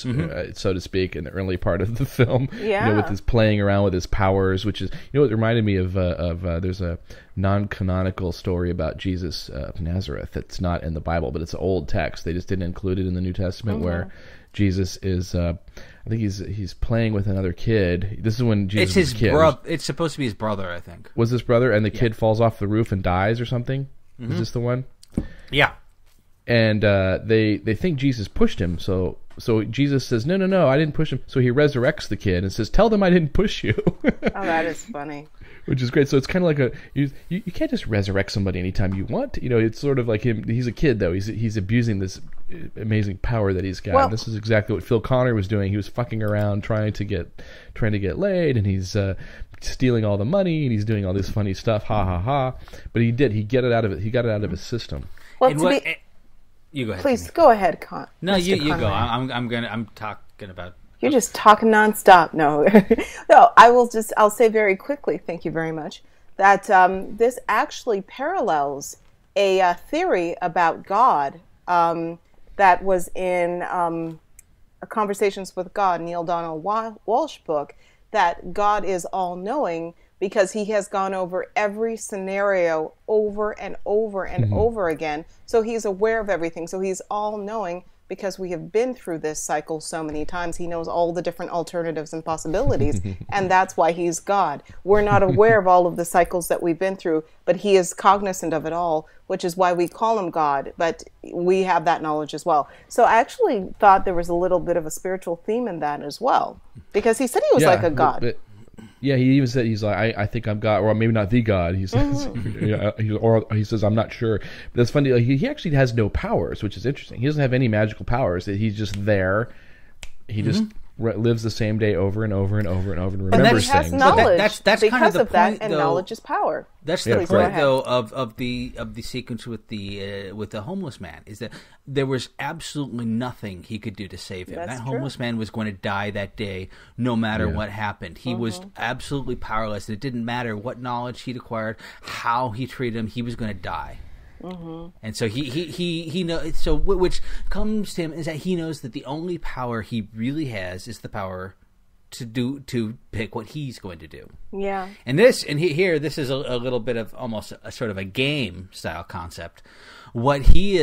so to speak, in the early part of the film. Yeah, with his playing around with his powers, which is it reminded me of there's a non-canonical story about Jesus of Nazareth that's not in the Bible, but it's an old text. They just didn't include it in the New Testament, where Jesus is. I think he's playing with another kid. This is when Jesus was a kid. It's supposed to be his brother, I think. Was his brother? And the kid falls off the roof and dies or something? Is this the one? Yeah. And they think Jesus pushed him. So Jesus says, no, I didn't push him. So he resurrects the kid and says, tell them I didn't push you. Oh, that is funny. Which is great. So it's kind of like you can't just resurrect somebody anytime you want. It's sort of like him. He's a kid though. He's abusing this amazing power that he's got. Well, and this is exactly what Phil Connor was doing. He was fucking around trying to get laid, and he's stealing all the money, and he's doing all this funny stuff. Ha ha ha! But he got it out of it. He got it out of his system. Well, you go ahead. Please go ahead, Con. No, you go. I'm talking about. You're just talking nonstop. No, no. I'll say very quickly. Thank you very much. That this actually parallels a theory about God that was in Conversations with God, Neil Donald Walsh book. That God is all-knowing because he has gone over every scenario over and over and over again. So he's aware of everything. So he's all-knowing. Because we have been through this cycle so many times, he knows all the different alternatives and possibilities, and that's why he's God. We're not aware of all of the cycles that we've been through, but he is cognizant of it all, which is why we call him God, but we have that knowledge as well. So I actually thought there was a little bit of a spiritual theme in that as well, because he said he was like a God. Yeah, he even said he's like, I think I'm God, or maybe not the God. He says, or he says, I'm not sure. But that's funny. Like, he actually has no powers, which is interesting. He doesn't have any magical powers. He's just there. He just lives the same day over and over and over and over and remembers things. But knowledge. That's because kind of the of that, point, and though, knowledge is power. That's the point, though, of the sequence with the homeless man, is that there was absolutely nothing he could do to save him. That's that true. homeless man was going to die that day, no matter what happened. He was absolutely powerless. It didn't matter what knowledge he'd acquired, how he treated him. He was going to die. And so he knows. So which comes to him is that he knows that the only power he really has is the power to pick what he's going to do. Yeah. And this is a little bit of almost a sort of a game style concept. What he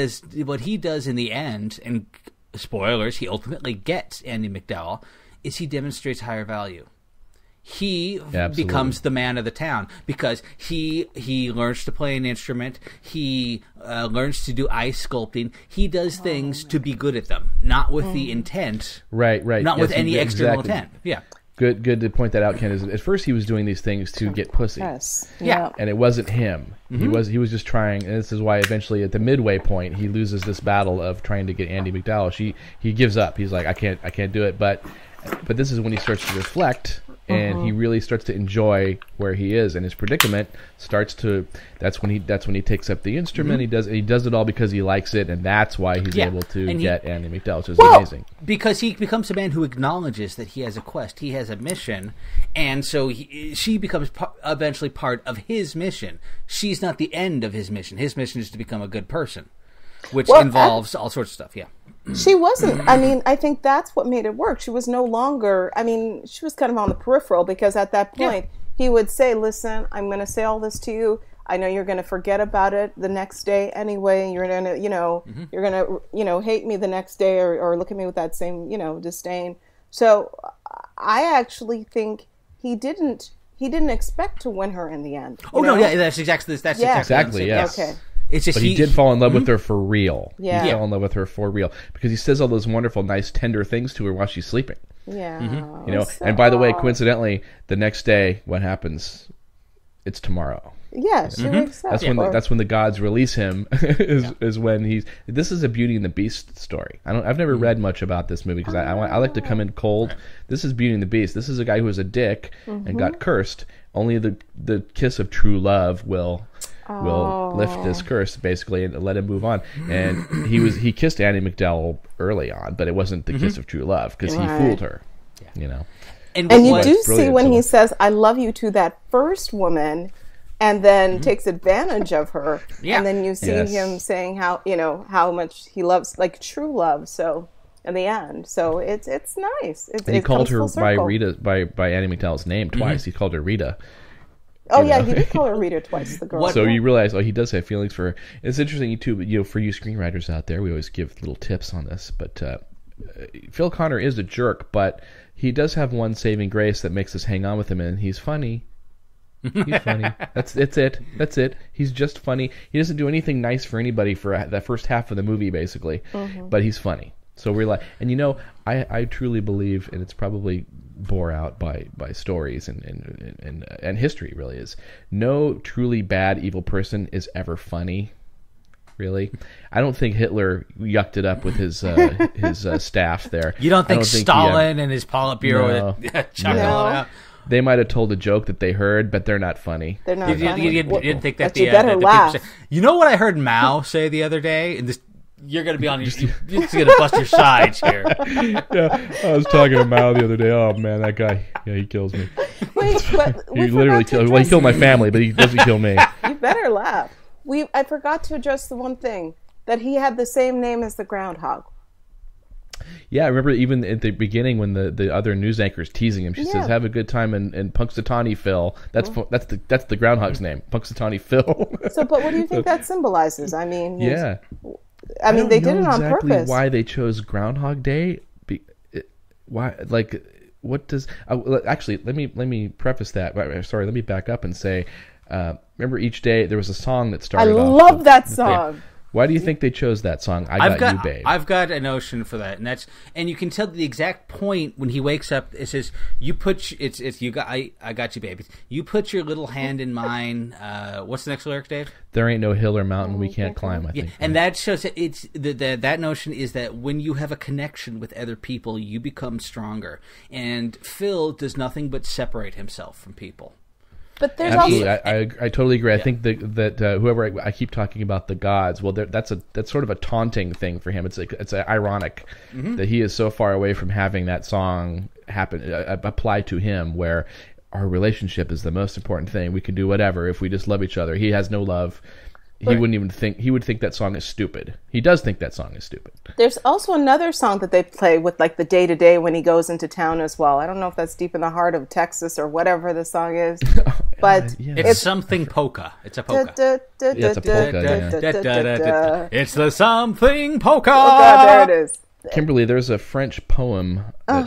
does in the end, and spoilers, he ultimately gets Andie MacDowell, is he demonstrates higher value. He becomes the man of the town because he learns to play an instrument. He learns to do ice sculpting. He does things to be good at them, not with the intent. Right. Not with any external intent. Yeah. Good to point that out, Ken. Is at first he was doing these things to get pussy. Yes. Yeah. And it wasn't him. He was just trying, and this is why eventually at the midway point he loses this battle of trying to get Andie MacDowell. He gives up. He's like, I can't do it. But this is when he starts to reflect. And he really starts to enjoy where he is, and his predicament starts to. That's when he takes up the instrument. He does it all because he likes it, and that's why he's able to get Andie MacDowell, which is amazing. Because he becomes a man who acknowledges that he has a quest, he has a mission, and so she becomes eventually part of his mission. She's not the end of his mission. His mission is to become a good person, which involves all sorts of stuff. Yeah. She wasn't. I mean, I think that's what made it work. She was no longer. I mean, she was kind of on the peripheral because at that point he would say, "Listen, I'm going to say all this to you. I know you're going to forget about it the next day anyway. You're going to, you're going to, hate me the next day or look at me with that same, disdain." So I actually think he didn't expect to win her in the end. No, yeah, that's exactly yes. Okay. It's just he did fall in love with her for real. Yeah. He fell in love with her for real because he says all those wonderful, nice, tender things to her while she's sleeping. Yeah. So, and by the way, coincidentally, the next day, what happens? It's tomorrow. Yeah, she wakes up. That's when the gods release him. Is when he's. This is a Beauty and the Beast story. I've never read much about this movie because I like to come in cold. This is Beauty and the Beast. This is a guy who was a dick and got cursed. Only the kiss of true love will lift this curse basically and let him move on. And he kissed Annie MacDowell early on, but it wasn't the kiss of true love because he fooled her. And you do see when he says, "I love you" to that first woman. And then takes advantage of her, and then you see him saying how much he loves, like true love. So in the end, so it's nice. And he called her by Rita by Annie MacDowell's name twice. He called her Rita. Oh yeah, he did call her Rita twice. The girl. So you realize, he does have feelings for her. It's interesting too. For you screenwriters out there, we always give little tips on this. But Phil Connor is a jerk, but he does have one saving grace that makes us hang on with him, and he's funny. He's funny. That's it. He's just funny. He doesn't do anything nice for anybody for that first half of the movie, basically. But he's funny. So we're like, and I truly believe, and it's probably bore out by stories and history. Really is no truly bad evil person is ever funny. Really, I don't think Hitler yucked it up with his staff there. You don't think Stalin and his Politburo chuckled it out? They might have told a joke that they heard, but they're not funny. They're not funny. You didn't think that you better laugh. People say, you know what I heard Mao say the other day? And this, you're going to be on your... You're just going to bust your sides here. Yeah, I was talking to Mao the other day. Oh, man, that guy, he kills me. Wait, but he literally kills... Well, he killed my family, but he doesn't kill me. You better laugh. I forgot to address the one thing, that he had the same name as the Groundhog. Yeah, I remember even at the beginning when the other news anchor is teasing him. She says, "Have a good time in Punxsutawney Phil." That's the Groundhog's name, Punxsutawney Phil. So, but what do you think that symbolizes? I mean, they did it on exactly purpose. Why they chose Groundhog Day? Why? Like, what does? Actually, let me preface that. Sorry, let me back up and say, remember each day there was a song that started. I love that song. Why do you think they chose that song? I got you, babe. I've got a notion for that, and you can tell the exact point when he wakes up. It says, "You put I got you, babe. You put your little hand in mine." What's the next lyric, Dave? There ain't no hill or mountain we can't climb. I think, and that shows that it's that notion is that when you have a connection with other people, you become stronger. And Phil does nothing but separate himself from people. But there's absolutely, also... I totally agree. I think that whoever I keep talking about the gods, well, that's sort of a taunting thing for him. It's ironic that he is so far away from having that song apply to him, where our relationship is the most important thing. We can do whatever if we just love each other. He has no love. He wouldn't even think. He would think that song is stupid. He does think that song is stupid. There's also another song that they play with, like, the day-to-day when he goes into town as well. I don't know if that's Deep in the Heart of Texas or whatever the song is, but it's something polka. It's a polka. It's a polka. It's the something polka. Oh, there it is. Kimberly, there's a French poem that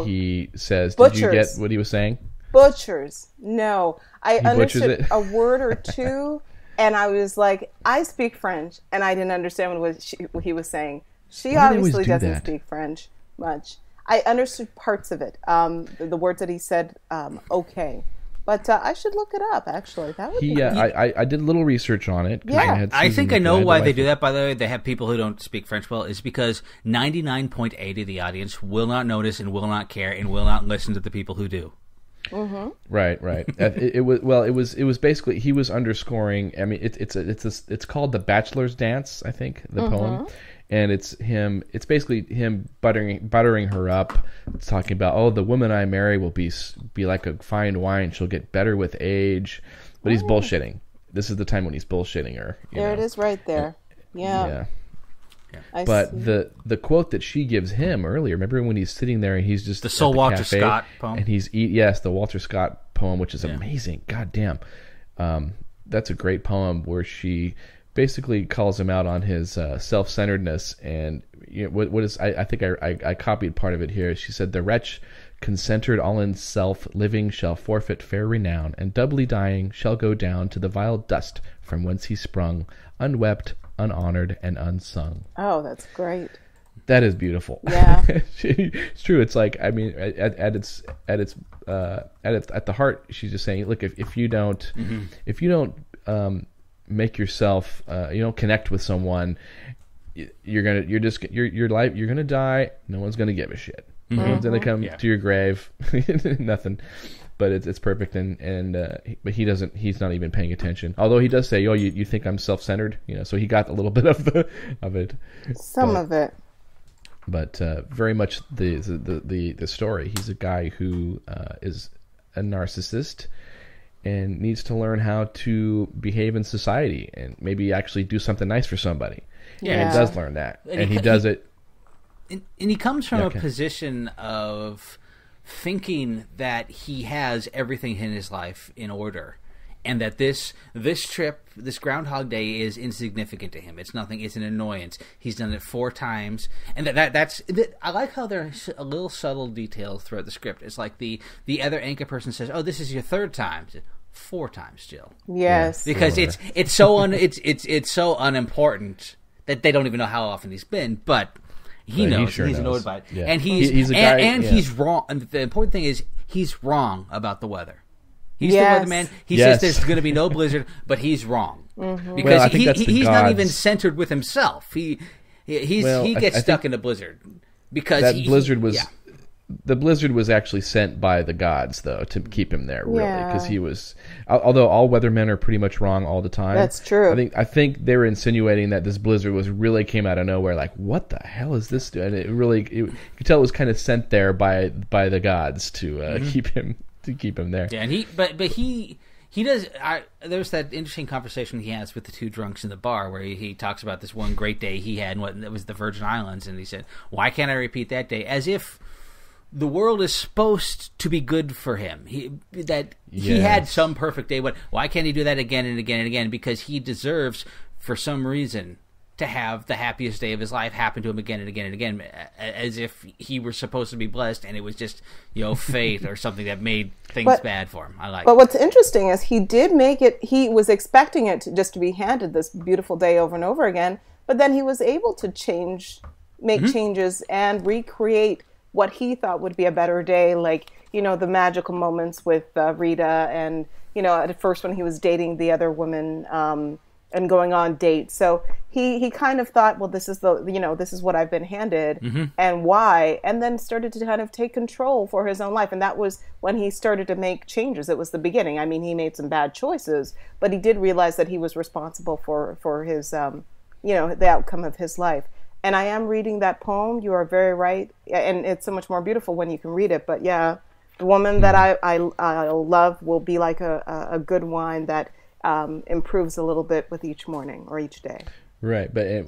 he says. Butchers. Did you get what he was saying? Butchers. No, I understood it? a word or two. And I was like, I speak French, and I didn't understand what he was saying. She obviously doesn't speak French much. I understood parts of it, the words that he said, okay. But I should look it up, actually. That would be I did a little research on it. Yeah. I think I know why they do that, by the way. They have people who don't speak French well. It's because 99.8 of the audience will not notice and will not care and will not listen to the people who do. Mm-hmm. Right. It was basically, he was underscoring. I mean, it's called The Bachelor's Dance, I think, the poem, and it's basically him buttering her up. It's talking about, oh, the woman I marry will be like a fine wine; she'll get better with age. But he's bullshitting. This is the time when he's bullshitting her. There it is, right there. Yeah. But the quote that she gives him earlier, remember when he's sitting there and he's just the Sir Walter Scott poem, and he's the Walter Scott poem, which is amazing. God damn, that's a great poem where she basically calls him out on his self-centeredness. And what is I think I copied part of it here. She said, "The wretch, concentred all in self, living shall forfeit fair renown, and doubly dying shall go down to the vile dust from whence he sprung, unwept, unhonored, and unsung." Oh, that's great. That is beautiful. Yeah, it's true. It's like, I mean, at the heart, she's just saying, look, if you don't make yourself, you don't connect with someone, you're gonna die. No one's gonna give a shit. No one's gonna come to your grave. Nothing. But it's perfect, but he's not even paying attention. Although he does say, "Oh, you think I'm self-centered?" So he got a little bit of it. Some of it. But very much the story. He's a guy who is a narcissist and needs to learn how to behave in society and maybe actually do something nice for somebody. Yeah, and he does learn that, and he does it. And he comes from a position of thinking that he has everything in his life in order, and that this trip, this Groundhog Day, is insignificant to him. It's nothing. It's an annoyance. He's done it 4 times, and that's. I like how there's a little subtle detail throughout the script. It's like the other anchor person says, "Oh, this is your 3rd time." 4 times, Jill. Yes, because it's so unimportant that they don't even know how often he's been, but. He knows. He's annoyed by it. Yeah. And he's a guy, and he's wrong. And the important thing is he's wrong about the weather. He's the weatherman. He says there's going to be no blizzard, but he's wrong. Because he's not even centered with himself. He gets stuck in a blizzard. Because that blizzard was... Yeah. The blizzard was actually sent by the gods, though, to keep him there, really, because he was. Although all weathermen are pretty much wrong all the time. That's true. I think they were insinuating that this blizzard really came out of nowhere. Like, what the hell is this doing? And you could tell it was kind of sent there by the gods to keep him there. Yeah, and he does. There's that interesting conversation he has with the 2 drunks in the bar where he talks about this one great day he had, and it was the Virgin Islands, and he said, "Why can't I repeat that day?" As if the world is supposed to be good for him. He had some perfect day. Why can't he do that again and again and again? Because he deserves, for some reason, to have the happiest day of his life happen to him again and again and again, as if he were supposed to be blessed and it was just fate or something that made things bad for him. But what's interesting is he did make it. He was expecting it to be handed this beautiful day over and over again, but then he was able to make changes and recreate what he thought would be a better day, like, the magical moments with Rita, and, at first when he was dating the other woman and going on dates. So he kind of thought, well, this is this is what I've been handed and why, and then started to kind of take control for his own life. And that was when he started to make changes. It was the beginning. I mean, he made some bad choices, but he did realize that he was responsible for his, the outcome of his life. And I am reading that poem. You are very right. And it's so much more beautiful when you can read it. But yeah, the woman that I love will be like a good wine that improves a little bit with each morning or each day. Right. But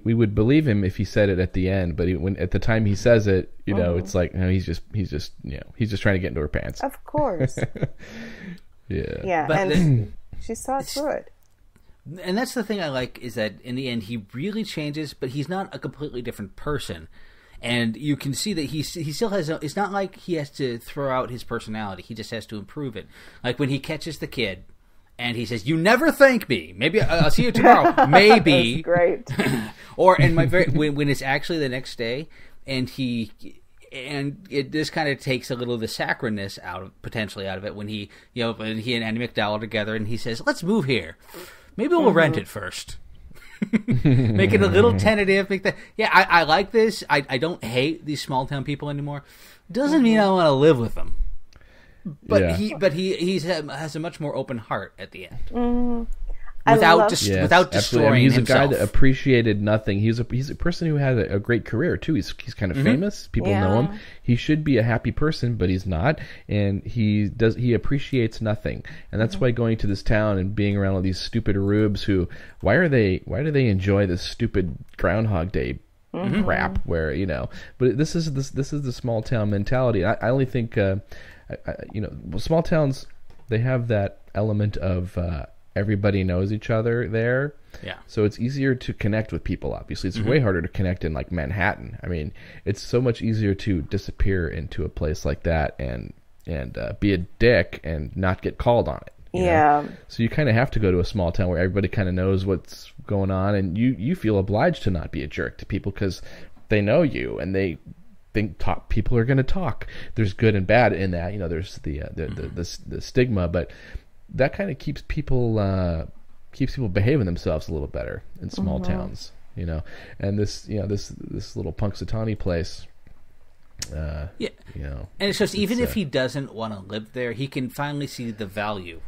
we would believe him if he said it at the end. But at the time he says it, it's like, no, he's just trying to get into her pants. Of course. Yeah. Yeah. But and she saw through it. And that's the thing I like, is that in the end he really changes, but he's not a completely different person. And you can see that he still has it's not like he has to throw out his personality. He just has to improve it. Like when he catches the kid and he says, "You never thank me. Maybe I'll see you tomorrow." Maybe. Great. when it's actually the next day, and this kind of takes a little of the sacchariness potentially out of it when he and Andy McDowell are together and he says, "Let's move here. Maybe we'll rent it first." Make it a little tentative. I like this. I don't hate these small town people anymore. Doesn't mean I want to live with them. But he has a much more open heart at the end. without destroying he's himself. A guy that appreciated nothing. He's a person who had a great career too. He's kind of famous. People know him. He should be a happy person, but he's not, and he appreciates nothing. And that's why going to this town and being around all these stupid rubes who why do they enjoy this stupid Groundhog Day crap where but this is the small town mentality. I only think small towns, they have that element of everybody knows each other there. Yeah. So it's easier to connect with people, obviously. It's way harder to connect in like Manhattan. I mean, it's so much easier to disappear into a place like that and be a dick and not get called on it. You know? So you kind of have to go to a small town where everybody kind of knows what's going on, and you feel obliged to not be a jerk to people because they know you and they think people are going to talk. There's good and bad in that. There's the stigma, but that kind of keeps people behaving themselves a little better in small towns. And this little Punxsutawney place. And it's just even if he doesn't want to live there, he can finally see the value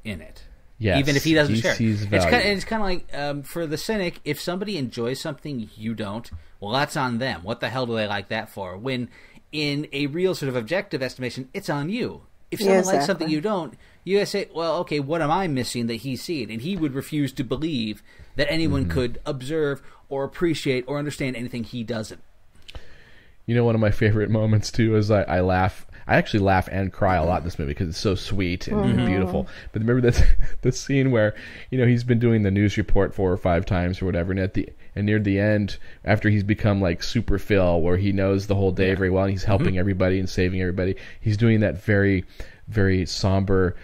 in it. Yes, even if he doesn't share. It's kind of like for the cynic, if somebody enjoys something you don't, well, that's on them. What the hell do they like that for? When in a real sort of objective estimation, it's on you. If someone likes something you don't, you say, well, okay, what am I missing that he's seen? And he would refuse to believe that anyone could observe or appreciate or understand anything he doesn't. One of my favorite moments, too, is I laugh. I actually laugh and cry a lot in this movie because it's so sweet and beautiful. But remember the scene where, he's been doing the news report 4 or 5 times or whatever, and near the end, after he's become like Super Phil, where he knows the whole day very well, and he's helping everybody and saving everybody, he's doing that very, very somber,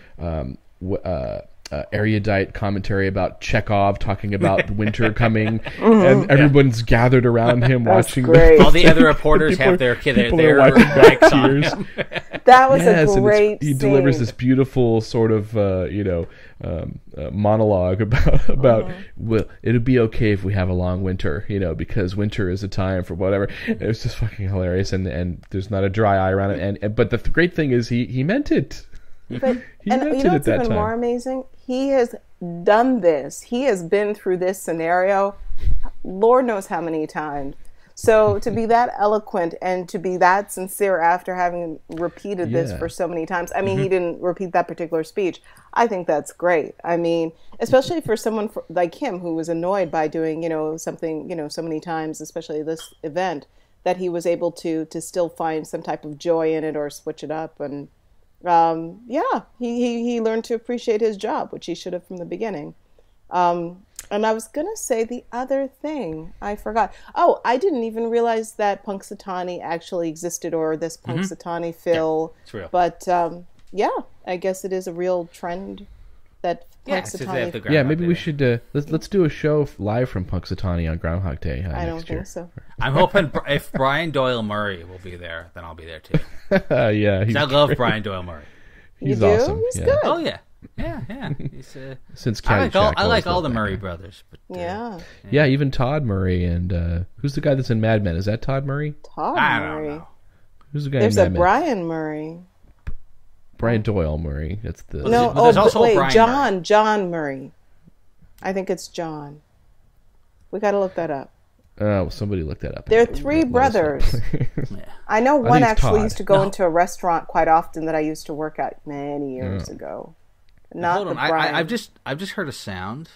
erudite commentary about Chekhov, talking about winter coming, and everyone's gathered around him watching. All the other reporters have their backs on him. That was a great he scene. delivers this beautiful sort of monologue about well, it'll be okay if we have a long winter, because winter is a time for whatever. It was just fucking hilarious, and there's not a dry eye around it. But the great thing is he meant it. But what's even more amazing? He has done this. He has been through this scenario, Lord knows how many times. So to be that eloquent and to be that sincere after having repeated this for so many times. I mean, he didn't repeat that particular speech. I think that's great. I mean, especially for someone like him who was annoyed by doing, something, so many times, especially this event, that he was able to still find some type of joy in it or switch it up. And he learned to appreciate his job, which he should have from the beginning. And I was going to say the other thing. I forgot. Oh, I didn't even realize that Punxsutawney actually existed, or this Punxsutawney Phil. Yeah, it's real. But, I guess it is a real trend that Punxsutawney... Yeah, maybe we should... let's do a show live from Punxsutawney on Groundhog Day I don't next year. think so. I'm hoping if Brian Doyle Murray will be there, then I'll be there too. Yeah, I love Brian Doyle Murray. He's awesome. He's good. Oh, yeah. Yeah. He's, since Caddyshack, I like all the Murray brothers. But, yeah, even Todd Murray and who's the guy that's in Mad Men? Is that Todd Murray? I don't know. Who's the guy There's in Mad Men? Brian Murray. Brian Doyle Murray. That's the John Murray. I think it's John. We got to look that up. Somebody look that up. There are 3 brothers. I know one actually used to go into a restaurant quite often that I used to work at many years ago. Hold on, I've just heard a sound.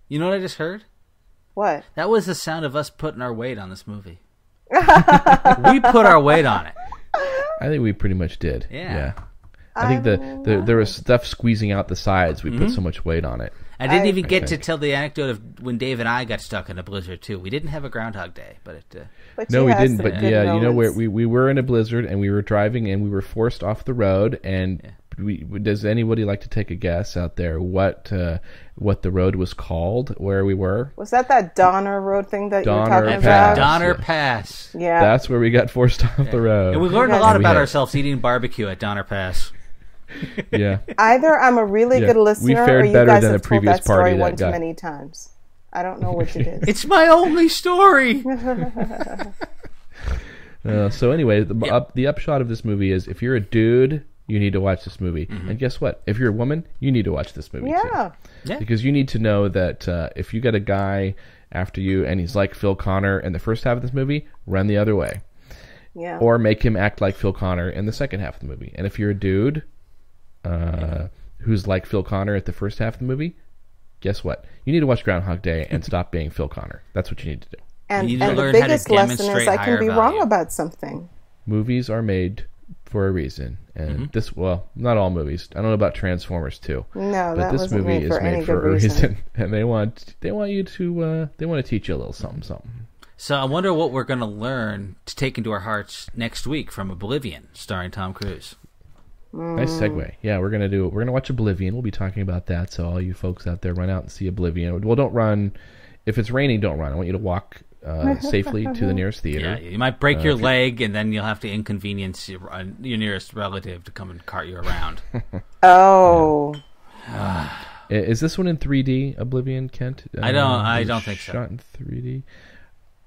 You know what I just heard? What? That was the sound of us putting our weight on this movie. We put our weight on it. I think we pretty much did. Yeah. I think there was stuff squeezing out the sides. We put so much weight on it. I didn't even get to tell the anecdote of when Dave and I got stuck in a blizzard too. We didn't have a Groundhog Day, but it. No, we didn't. But where we were in a blizzard and we were driving and we were forced off the road. And does anybody like to take a guess out there what the road was called where we were? Was that Donner Road thing that you were talking about? Donner Pass. Yeah, that's where we got forced off the road. And we learned a lot about ourselves eating barbecue at Donner Pass. Yeah. Either I'm a really good listener, or you guys have told that story one too many times. I don't know which it is. It's my only story. So anyway, the upshot of this movie is if you're a dude you need to watch this movie. And guess what? If you're a woman, you need to watch this movie too. Yeah. Because you need to know that if you get a guy after you and he's like Phil Connor in the first half of this movie, run the other way. Yeah. Or make him act like Phil Connor in the second half of the movie. And if you're a dude who's like Phil Connor at the first half of the movie, guess what? You need to watch Groundhog Day and stop being Phil Connor. That's what you need to do. And the biggest lesson is I can be wrong about something. Movies are made for a reason. And this, well, not all movies. I don't know about Transformers 2. No, but this movie is made for a reason. And they want you to they want to teach you a little something. So I wonder what we're going to learn to take into our hearts next week from Oblivion, starring Tom Cruise. Nice segue. Yeah, we're gonna watch Oblivion. We'll be talking about that. So all you folks out there, run out and see Oblivion. Well, don't run. If it's raining, don't run. I want you to walk safely to the nearest theater. Yeah, you might break your leg, and then you'll have to inconvenience your nearest relative to come and cart you around. Oh. Is this one in 3D, Oblivion, Kent? I don't think so. Shot in 3D.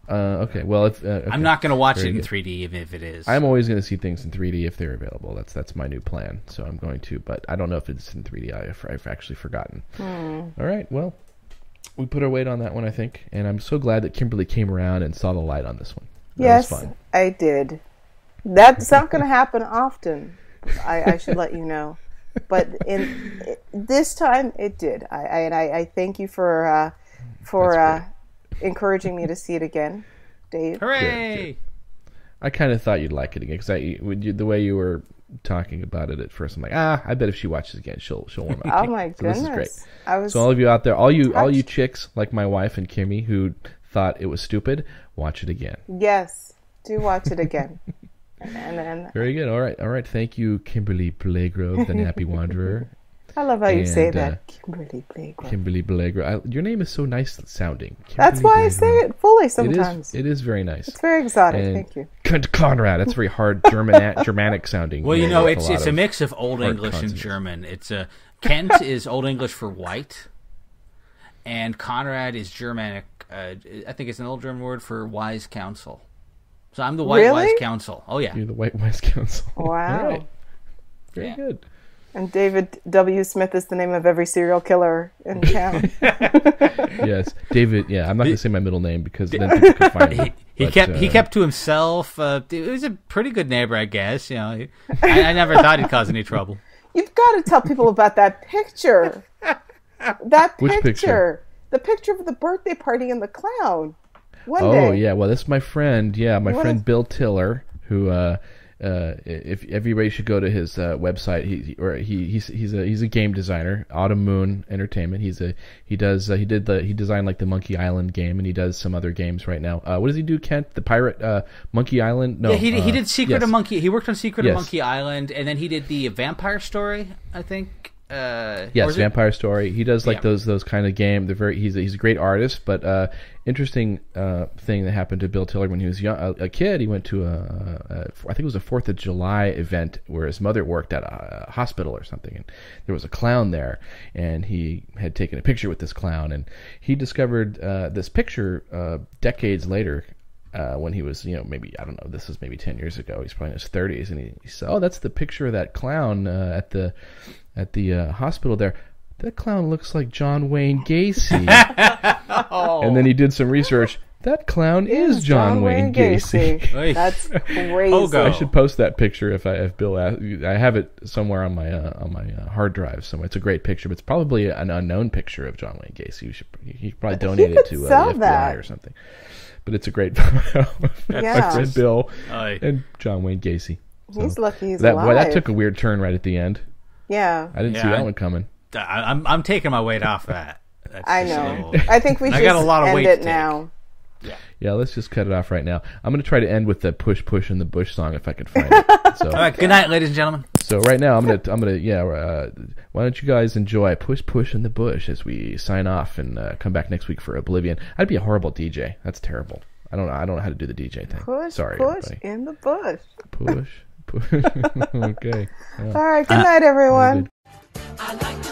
Okay. Well, if okay. I'm not going to watch it in 3D, even if it is. I'm always going to see things in 3D if they're available. That's my new plan. So I'm going to, but I don't know if it's in 3D. I've actually forgotten. All right. Well, we put our weight on that one, I think, and I'm so glad that Kimberly came around and saw the light on this one. That was fun. I did. That's not going to happen often. I should let you know, but this time it did. I thank you for encouraging me to see it again, Dave. Hooray! Good. I kind of thought you'd like it again because the way you were talking about it at first, I'm like, I bet if she watches again, she'll warm up. Oh my goodness! This is great. So all of you out there, all you chicks like my wife and Kimmy who thought it was stupid, watch it again. Yes, do watch it again. and Very good. All right. Thank you, Kimberly Blagrove, the Nappy Wanderer. I love how you say that, Kimberly Blagrove. Kimberly Blagrove. Your name is so nice sounding. Kimberly That's why Blagrove. I say it fully sometimes. It is very nice. It's very exotic. And thank you. Conrad. That's very hard Germanic sounding. Well, it's a mix of Old English and German. It's Kent is Old English for white, and Conrad is Germanic. I think it's an old German word for wise counsel. So I'm the white wise counsel. Oh yeah, you're the white wise counsel. Wow. All right. Very good. And David W. Smith is the name of every serial killer in town. Yes, David. Yeah, I'm not going to say my middle name because then people can find me. He kept to himself. He was a pretty good neighbor, I guess. I never thought he'd cause any trouble. You've got to tell people about that picture. Which picture? The picture of the birthday party and the clown. One day. Oh yeah, well that's my friend. Yeah, my friend Bill Tiller, who. If everybody should go to his website, he's a game designer, Autumn Moon Entertainment. He designed like the Monkey Island game, and he does some other games right now. What does he do, Kent? The pirate Monkey Island? No, yeah, he did Secret of Monkey. He worked on Secret of Monkey Island, and then he did the Vampire Story, I think. Yes, Vampire Story. He does like those kind of game. He's a great artist, but interesting thing that happened to Bill Tiller when he was a kid. He went to I think it was a 4th of July event where his mother worked at a hospital or something, and there was a clown there, and he had taken a picture with this clown, and he discovered this picture decades later. When he was, maybe, I don't know, this was maybe 10 years ago. He's probably in his 30s, and he said, "Oh, that's the picture of that clown at the hospital there. That clown looks like John Wayne Gacy." And then he did some research. That clown is John Wayne Gacy. That's crazy. I should post that picture if Bill asks. I have it somewhere on my hard drive somewhere. It's a great picture, but it's probably an unknown picture of John Wayne Gacy. He probably donate it to the FBI or something. But it's a great photo. My friend Bill and John Wayne Gacy. He's lucky he's alive. Boy, that took a weird turn right at the end. Yeah. I didn't see that one coming. I'm taking my weight off that. I know. I think we should end it now. Yeah, let's just cut it off right now. I'm going to try to end with the Push Push in the Bush song if I can find it. So, all right, good night, ladies and gentlemen. So right now I'm gonna why don't you guys enjoy Push Push in the Bush as we sign off and come back next week for Oblivion. I'd be a horrible DJ. That's terrible. I don't know how to do the DJ thing. Push everybody. In the bush. Push. Okay. Yeah. All right. Good night, everyone. I like